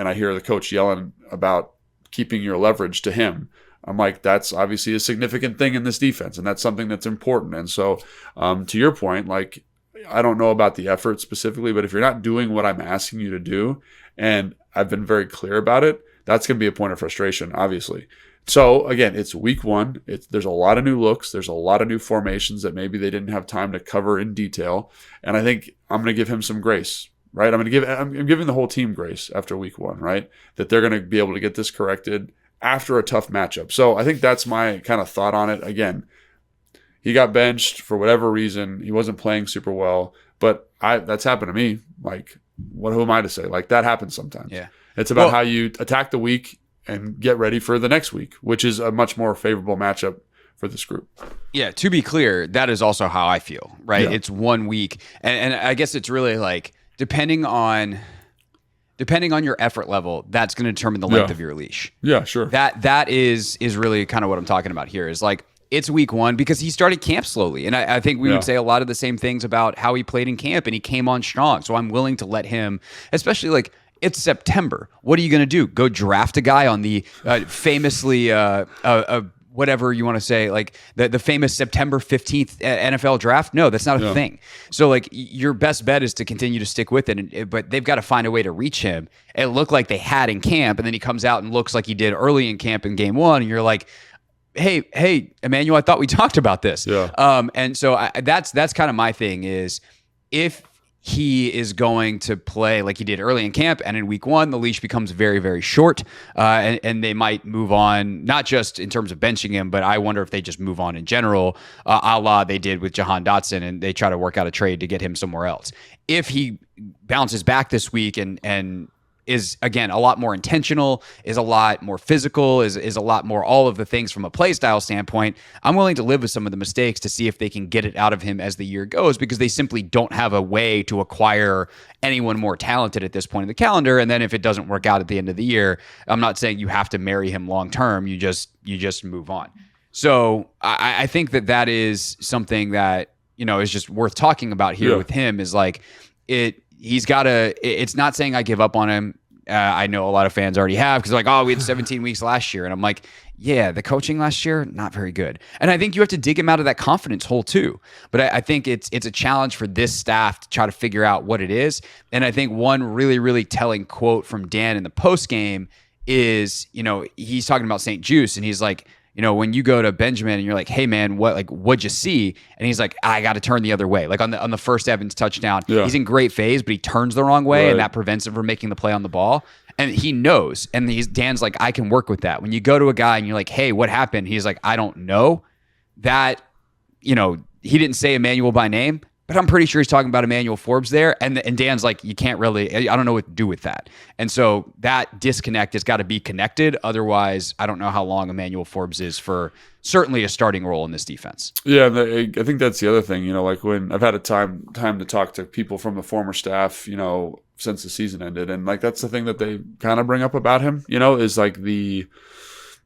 I hear the coach yelling about keeping your leverage to him, I'm like, that's obviously a significant thing in this defense, and that's something that's important. And so, to your point, like, I don't know about the effort specifically, but if you're not doing what I'm asking you to do, and I've been very clear about it, that's going to be a point of frustration, obviously. So again, it's week 1. There's a lot of new looks. There's a lot of new formations that maybe they didn't have time to cover in detail. And I think I'm going to give him some grace, right? I'm giving the whole team grace after week 1, right? That they're going to be able to get this corrected after a tough matchup. So I think that's my kind of thought on it. Again, he got benched for whatever reason. He wasn't playing super well, but that's happened to me. Like, who am I to say? Like, that happens sometimes. Yeah. It's about how you attack the week and get ready for the next week, which is a much more favorable matchup for this group. Yeah, to be clear, that is also how I feel, right? Yeah. It's 1 week. And I guess it's really like, depending on your effort level, that's going to determine the length of your leash. Yeah, sure. That is really kind of what I'm talking about here, is like, it's week 1 because he started camp slowly. And I think we would say a lot of the same things about how he played in camp, and he came on strong. So I'm willing to let him, especially like, it's September. What are you going to do? Go draft a guy on the famously, whatever you want to say, like the famous September 15th NFL draft? No, that's not a thing. So like, your best bet is to continue to stick with it, but they've got to find a way to reach him. It looked like they had in camp, and then he comes out and looks like he did early in camp in game 1, and you're like, hey, Emmanuel, I thought we talked about this. Yeah. And so that's kind of my thing, is if he is going to play like he did early in camp, and in week 1, the leash becomes very, very short, and they might move on, not just in terms of benching him, but I wonder if they just move on in general, a la they did with Jahan Dotson, and they try to work out a trade to get him somewhere else. If he bounces back this week and is, again, a lot more intentional, is a lot more physical, is a lot more all of the things from a play style standpoint, I'm willing to live with some of the mistakes to see if they can get it out of him as the year goes, because they simply don't have a way to acquire anyone more talented at this point in the calendar. And then if it doesn't work out at the end of the year, I'm not saying you have to marry him long term. You just move on. So I think that is something that, is just worth talking about here with him, is like, it's not saying I give up on him. I know a lot of fans already have, because like, oh, we had 17 weeks last year. And I'm like, yeah, the coaching last year, not very good. And I think you have to dig him out of that confidence hole too. But I think it's a challenge for this staff to try to figure out what it is. And I think one really, really telling quote from Dan in the post game is, he's talking about St. Juice, and he's like, when you go to Benjamin and you're like, hey man, what'd you see? And he's like, I got to turn the other way. Like on the first Evans touchdown, he's in great phase, but he turns the wrong way, and that prevents him from making the play on the ball. And he knows, and Dan's like, I can work with that. When you go to a guy and you're like, hey, what happened? He's like, I don't know. That, he didn't say Emmanuel by name, but I'm pretty sure he's talking about Emmanuel Forbes there. And Dan's like, you can't really, I don't know what to do with that. And so that disconnect has got to be connected. Otherwise, I don't know how long Emmanuel Forbes is for certainly a starting role in this defense. Yeah, I think that's the other thing, like when I've had a time to talk to people from the former staff, since the season ended. And like, that's the thing that they kind of bring up about him, is like the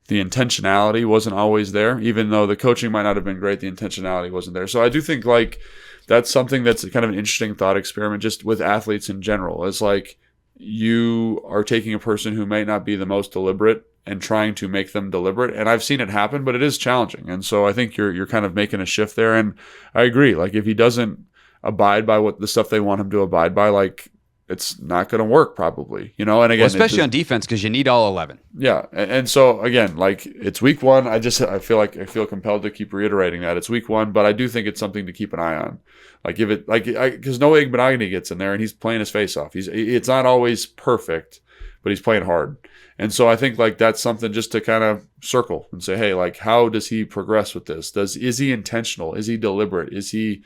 intentionality wasn't always there. Even though the coaching might not have been great, the intentionality wasn't there. So I do think like, that's something that's kind of an interesting thought experiment just with athletes in general. It's like, you are taking a person who may not be the most deliberate and trying to make them deliberate. And I've seen it happen, but it is challenging. And so I think you're kind of making a shift there. And I agree. Like, if he doesn't abide by what the stuff they want him to abide by, like, it's not going to work probably, And again, especially on defense, because you need all 11. Yeah. And so again, like, it's week 1. I feel compelled to keep reiterating that it's week 1, but I do think it's something to keep an eye on. Like, because Noah Igbenogany gets in there and he's playing his face off. It's not always perfect, but he's playing hard. And so I think like that's something just to kind of circle and say, hey, like, how does he progress with this? Is he intentional? Is he deliberate? Is he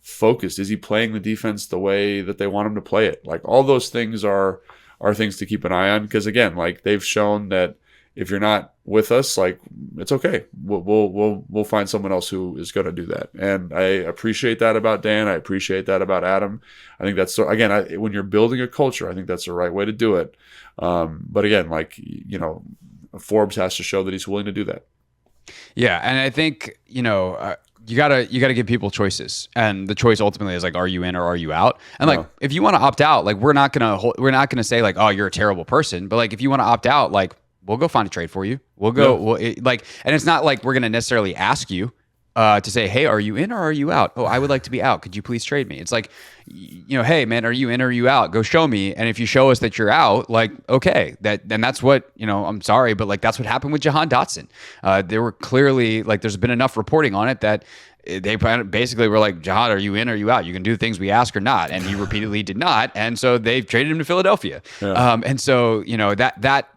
focused? Is he playing the defense the way that they want him to play it? Like, all those things are things to keep an eye on, because again, like, they've shown that if you're not with us, like, it's okay. We'll find someone else who is going to do that. And I appreciate that about Dan. I appreciate that about Adam. I think that's, again, when you're building a culture, I think that's the right way to do it. But again, like, Forbes has to show that he's willing to do that. Yeah, and I think you gotta give people choices, and the choice ultimately is like, are you in or are you out? And like, if you want to opt out, like, we're not gonna say like, oh, you're a terrible person, but like, if you want to opt out, like, we'll go find a trade for you. We'll go, and it's not like we're gonna necessarily ask you to say, hey, are you in or are you out? Oh, I would like to be out. Could you please trade me? It's like, hey man, are you in or are you out? Go show me. And if you show us that you're out, like, okay, then that's what, I'm sorry, but like, that's what happened with Jahan Dotson. There were clearly, like, there's been enough reporting on it that they basically were like, Jahan, are you in or are you out? You can do things we ask or not. And he repeatedly did not. And so they've traded him to Philadelphia. Yeah. And so,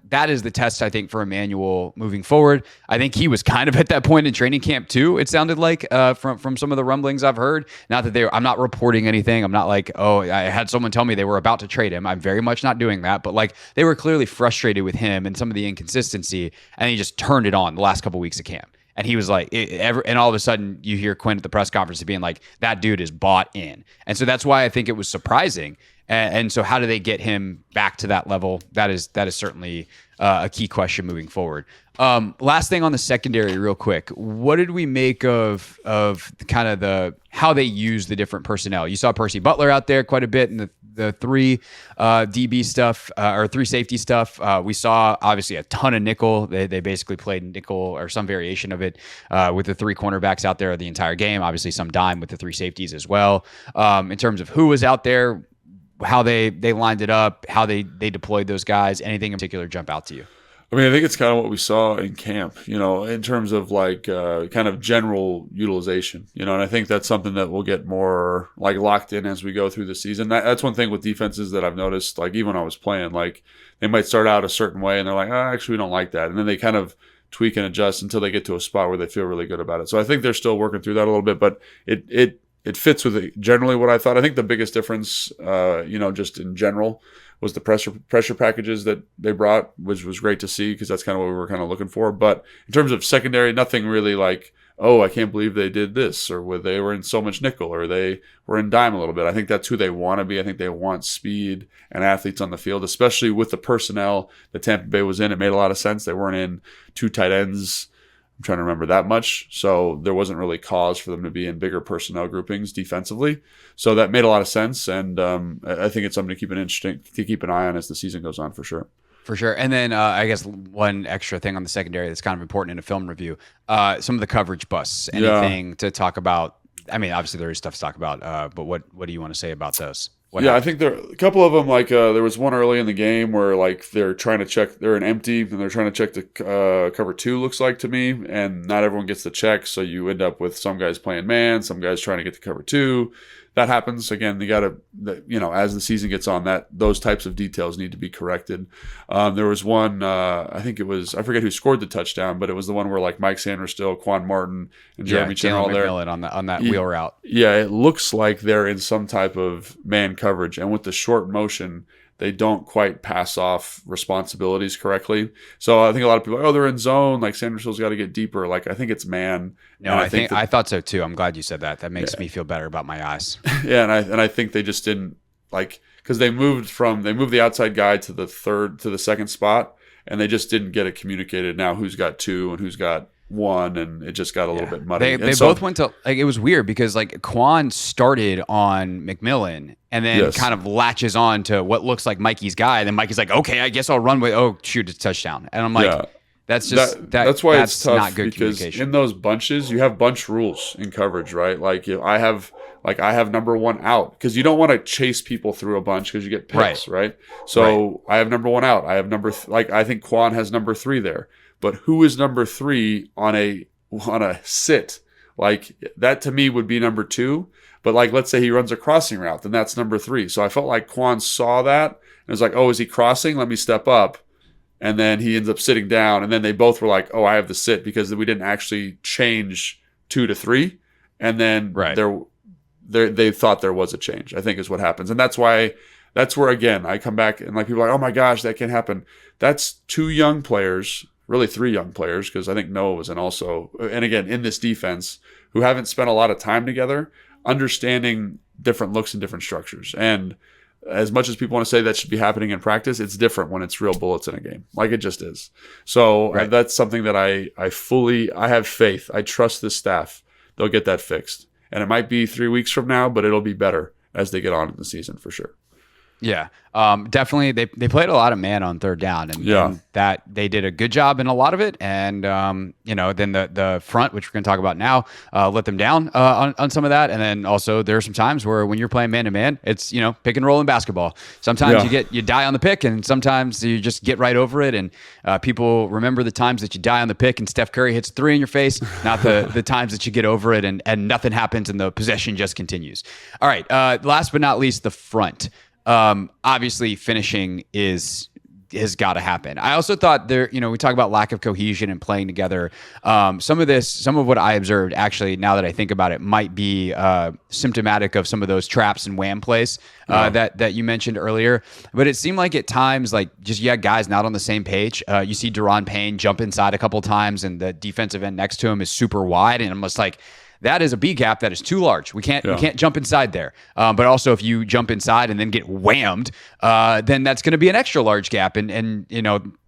that is the test, I think, for Emmanuel moving forward. I think he was kind of at that point in training camp too. It sounded like from some of the rumblings I've heard. Not that I'm not reporting anything. I'm not like, oh, I had someone tell me they were about to trade him. I'm very much not doing that. But like, they were clearly frustrated with him and some of the inconsistency, and he just turned it on the last couple of weeks of camp. And he was like, and all of a sudden you hear Quinn at the press conference being like, that dude is bought in. And so that's why I think it was surprising. And so how do they get him back to that level? That is certainly a key question moving forward. Last thing on the secondary real quick. What did we make of kind of how they use the different personnel? You saw Percy Butler out there quite a bit in the three DB stuff or three safety stuff. We saw obviously a ton of nickel. They basically played nickel or some variation of it with the three cornerbacks out there the entire game. Obviously some dime with the three safeties as well. In terms of who was out there, how they lined it up, how they deployed those guys, anything in particular jump out to you? I mean, I think it's kind of what we saw in camp, in terms of like kind of general utilization, and I think that's something that we'll get more like locked in as we go through the season. That's one thing with defenses that I've noticed, like even when I was playing, like they might start out a certain way and they're like, actually, we don't like that. And then they kind of tweak and adjust until they get to a spot where they feel really good about it. So I think they're still working through that a little bit, but it fits with generally what I thought. I think the biggest difference, just in general, was the pressure packages that they brought, which was great to see because that's kind of what we were kind of looking for. But in terms of secondary, nothing really like, oh, I can't believe they did this, or they were in so much nickel, or they were in dime a little bit. I think that's who they want to be. I think they want speed and athletes on the field, especially with the personnel that Tampa Bay was in. It made a lot of sense. They weren't in two tight ends. I'm trying to remember that much. So there wasn't really cause for them to be in bigger personnel groupings defensively. So that made a lot of sense. And I think it's something to keep an eye on as the season goes on for sure. For sure. And then I guess one extra thing on the secondary that's kind of important in a film review, some of the coverage busts, anything to talk about. I mean, obviously there is stuff to talk about, but what do you want to say about those? I think there a couple of them, like there was one early in the game where like they're trying to check, they're in empty and they're trying to check the cover two, looks like to me, and not everyone gets the check, so you end up with some guys playing man, some guys trying to get the cover two. That happens. Again, you got to, as the season gets on, those types of details need to be corrected. There was one, I think it was, I forget who scored the touchdown, but it was the one where like Mike Sanders-Still, Quan Martin, and Jeremy Chin all there. on that wheel route. Yeah, it looks like they're in some type of man coverage, and with the short motion, they don't quite pass off responsibilities correctly. So I think a lot of people are like, they're in zone. Like Sanderson's got to get deeper. Like I think it's man. No, I thought so too. I'm glad you said that. That makes me feel better about my eyes. Yeah, and I think they just didn't like, because they moved the outside guy to the second spot, and they just didn't get it communicated now who's got two and who's got one, and it just got a little bit muddy. They both went to, like, it was weird because like Quan started on McMillan and then kind of latches on to what looks like Mikey's guy, and then Mikey's like, okay, I guess I'll run with, oh shoot, it's a touchdown. And I'm like, that's just that's why it's tough, not good because communication. in those bunches you have bunch rules in coverage, right? Like I have number one out, because you don't want to chase people through a bunch because you get picks, right? So I have number one out. I have I think Quan has number three there. But who is number three on a sit? Like that to me would be number two. But like, let's say he runs a crossing route, then that's number three. So I felt like Quan saw that and was like, oh, is he crossing? Let me step up. And then he ends up sitting down. And then they both were like, oh, I have the sit, because we didn't actually change 2 to 3. And then they thought there was a change, I think is what happens. And that's where, again, I come back and like people are like, oh my gosh, that can't happen. That's two young players really 3 young players, because I think Noah was in also, and again, in this defense, who haven't spent a lot of time together, understanding different looks and different structures. And as much as people want to say that should be happening in practice, it's different when it's real bullets in a game. Like it just is. So Right. that's something that I have faith. I trust this staff. They'll get that fixed. And it might be 3 weeks from now, but it'll be better as they get on in the season for sure. Yeah, definitely. They played a lot of man on third down, and that they did a good job in a lot of it. And then the front, which we're going to talk about now, let them down on some of that. And then also there are some times where when you're playing man to man, it's pick and roll in basketball. Sometimes you die on the pick, and sometimes you just get right over it. And people remember the times that you die on the pick and Steph Curry hits 3 in your face, not the times that you get over it and nothing happens and the possession just continues. All right, last but not least, the front. Obviously finishing has got to happen. I also thought we talk about lack of cohesion and playing together. Some of what I observed, actually, now that I think about it, might be symptomatic of some of those traps and wham plays that you mentioned earlier. But it seemed like at times, you had guys not on the same page. You see Deron Payne jump inside a couple times, and the defensive end next to him is super wide, and I'm just like, that is a B gap that is too large. We can't jump inside there. But also, if you jump inside and then get whammed, then that's going to be an extra large gap. And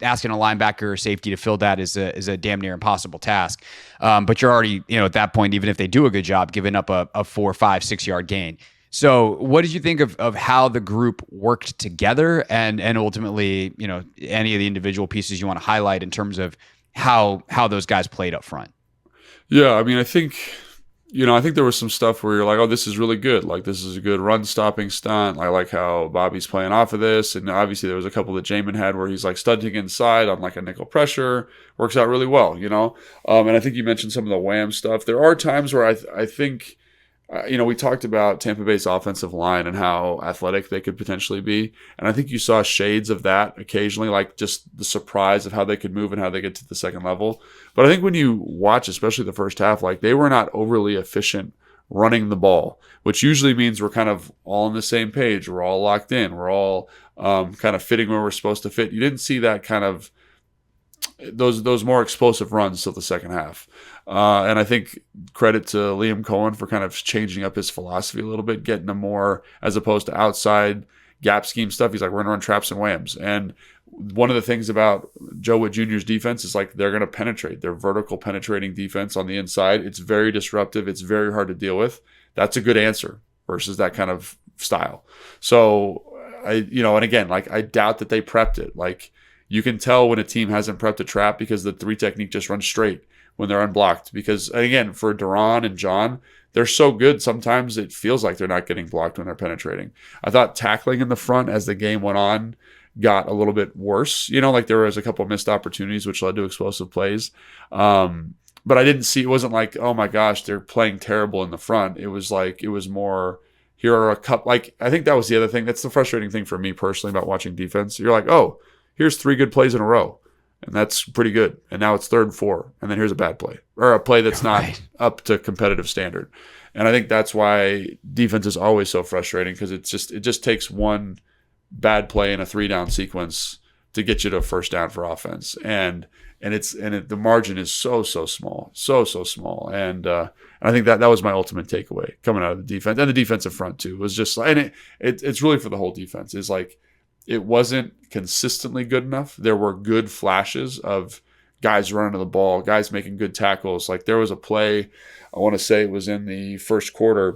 asking a linebacker or safety to fill that is a damn near impossible task. But you're already at that point, even if they do a good job, giving up a 4, 5, 6 yard gain. So what did you think of how the group worked together, and ultimately any of the individual pieces you want to highlight in terms of how those guys played up front? Yeah, I mean, I think there was some stuff where you're like, oh, this is really good. Like, this is a good run-stopping stunt. I like how Bobby's playing off of this. And obviously there was a couple that Jayden had where he's like stunting inside on like a nickel pressure. Works out really well, And I think you mentioned some of the wham stuff. There are times where I think, we talked about Tampa Bay's offensive line and how athletic they could potentially be. And I think you saw shades of that occasionally, like just the surprise of how they could move and how they get to the second level. But I think when you watch, especially the first half, like they were not overly efficient running the ball, which usually means we're kind of all on the same page. We're all locked in. We're all kind of fitting where we're supposed to fit. You didn't see that kind of those more explosive runs till the second half. And I think credit to Liam Cohen for kind of changing up his philosophy a little bit, getting them more as opposed to outside gap scheme stuff. He's like, we're going to run traps and whams. And one of the things about Joe Witt Jr.'s defense is like they're going to penetrate. They're vertical penetrating defense on the inside. It's very disruptive. It's very hard to deal with. That's a good answer versus that kind of style. So and again, like I doubt that they prepped it. Like you can tell when a team hasn't prepped a trap because the 3 technique just runs straight when they're unblocked. Because again, for Deron and John, they're so good. Sometimes it feels like they're not getting blocked when they're penetrating. I thought tackling in the front as the game went on got a little bit worse. Like there was a couple of missed opportunities, which led to explosive plays. But I didn't see, it wasn't like, oh my gosh, they're playing terrible in the front. It was like, it was more, here are a couple, like, I think that was the other thing. That's the frustrating thing for me personally about watching defense. You're like, oh, here's 3 good plays in a row. And that's pretty good. And now it's 3rd and 4. And then here's a bad play or a play that's not up to competitive standard. And I think that's why defense is always so frustrating, because it just takes one bad play in a 3-down sequence to get you to a first down for offense. And the margin is so small, so small. And I think that was my ultimate takeaway coming out of the defense, and the defensive front too, was just like, and it's really for the whole defense, is like, it wasn't consistently good enough. There were good flashes of guys running to the ball, guys making good tackles. Like there was a play, I want to say it was in the first quarter,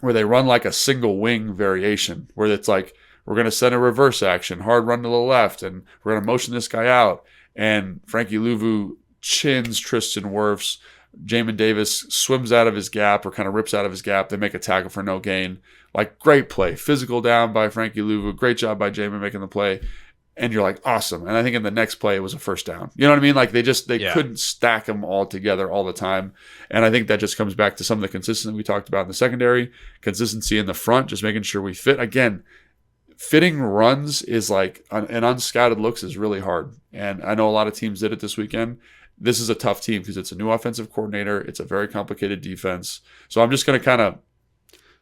where they run like a single wing variation, where it's like, we're going to send a reverse action, hard run to the left, and we're going to motion this guy out. And Frankie Louvu chins Tristan Wirfs. Jamin Davis swims out of his gap, or kind of rips out of his gap. They make a tackle for no gain. Like, great play. Physical down by Frankie Louvu. Great job by Jamin making the play. And you're like, awesome. And I think in the next play, it was a first down. You know what I mean? Like, they couldn't stack them all together all the time. And I think that just comes back to some of the consistency we talked about in the secondary. Consistency in the front, just making sure we fit. Again, fitting runs is like, and unscouted looks is really hard. And I know a lot of teams did it this weekend. This is a tough team because it's a new offensive coordinator. It's a very complicated defense. So I'm just going to kind of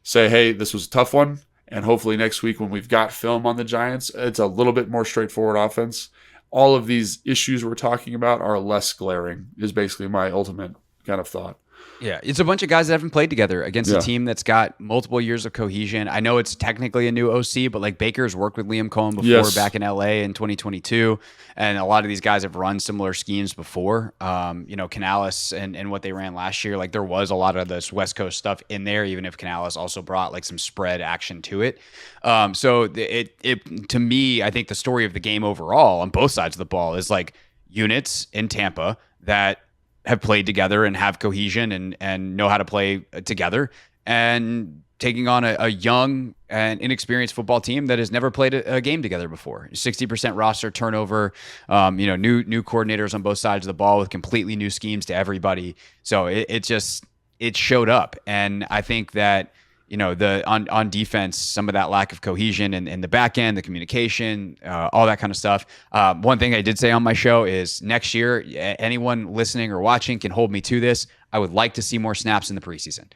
say, hey, this was a tough one. And hopefully next week when we've got film on the Giants, it's a little bit more straightforward offense. all of these issues we're talking about are less glaring, is basically my ultimate kind of thought. Yeah, it's a bunch of guys that haven't played together against a team that's got multiple years of cohesion. I know it's technically a new OC, but like Baker's worked with Liam Cohen before back in LA in 2022. And a lot of these guys have run similar schemes before. Canales and what they ran last year, like there was a lot of this West Coast stuff in there, even if Canales also brought like some spread action to it. To me, I think the story of the game overall on both sides of the ball is like units in Tampa that have played together and have cohesion and know how to play together, and taking on a young and inexperienced football team that has never played a game together before. 60% roster turnover, new coordinators on both sides of the ball with completely new schemes to everybody. So it showed up. And I think that, on defense, some of that lack of cohesion and the back end, the communication, all that kind of stuff. One thing I did say on my show is next year, anyone listening or watching can hold me to this. I would like to see more snaps in the preseason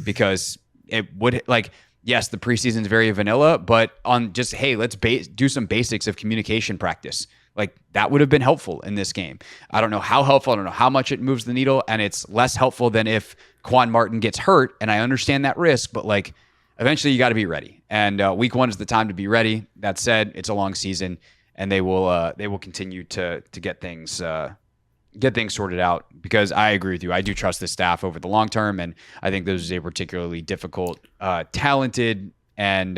because it would yes, the preseason is very vanilla, but on just, hey, let's do some basics of communication practice. Like that would have been helpful in this game. I don't know how helpful. I don't know how much it moves the needle, and it's less helpful than if Quan Martin gets hurt. And I understand that risk, but like eventually you got to be ready. And week 1 is the time to be ready. That said, it's a long season, and they will continue to get things sorted out, because I agree with you. I do trust this staff over the long term, and I think this is a particularly difficult, talented, and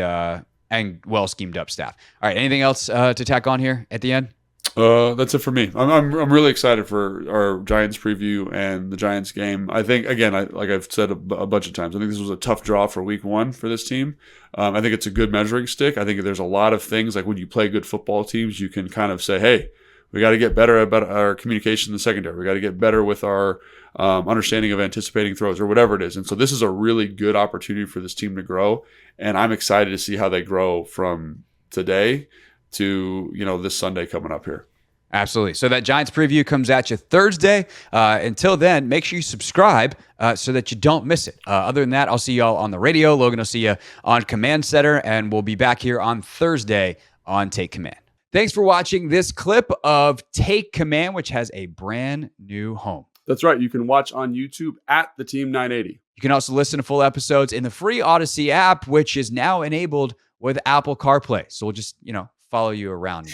well schemed up staff. All right, anything else to tack on here at the end? That's it for me. I'm really excited for our Giants preview and the Giants game. I think, again, like I've said a bunch of times, I think this was a tough draw for week 1 for this team. I think it's a good measuring stick. I think there's a lot of things, like when you play good football teams, you can kind of say, hey, we got to get better about our communication in the secondary. We got to get better with our understanding of anticipating throws or whatever it is. And so this is a really good opportunity for this team to grow. And I'm excited to see how they grow from today to, this Sunday coming up here. Absolutely. So that Giants preview comes at you Thursday. Until then, make sure you subscribe so that you don't miss it. Other than that, I'll see y'all on the radio. Logan will see you on Command Center, and we'll be back here on Thursday on Take Command. Thanks for watching this clip of Take Command, which has a brand new home. That's right. You can watch on YouTube at the Team 980. You can also listen to full episodes in the free Odyssey app, which is now enabled with Apple CarPlay. So we'll just, follow you around.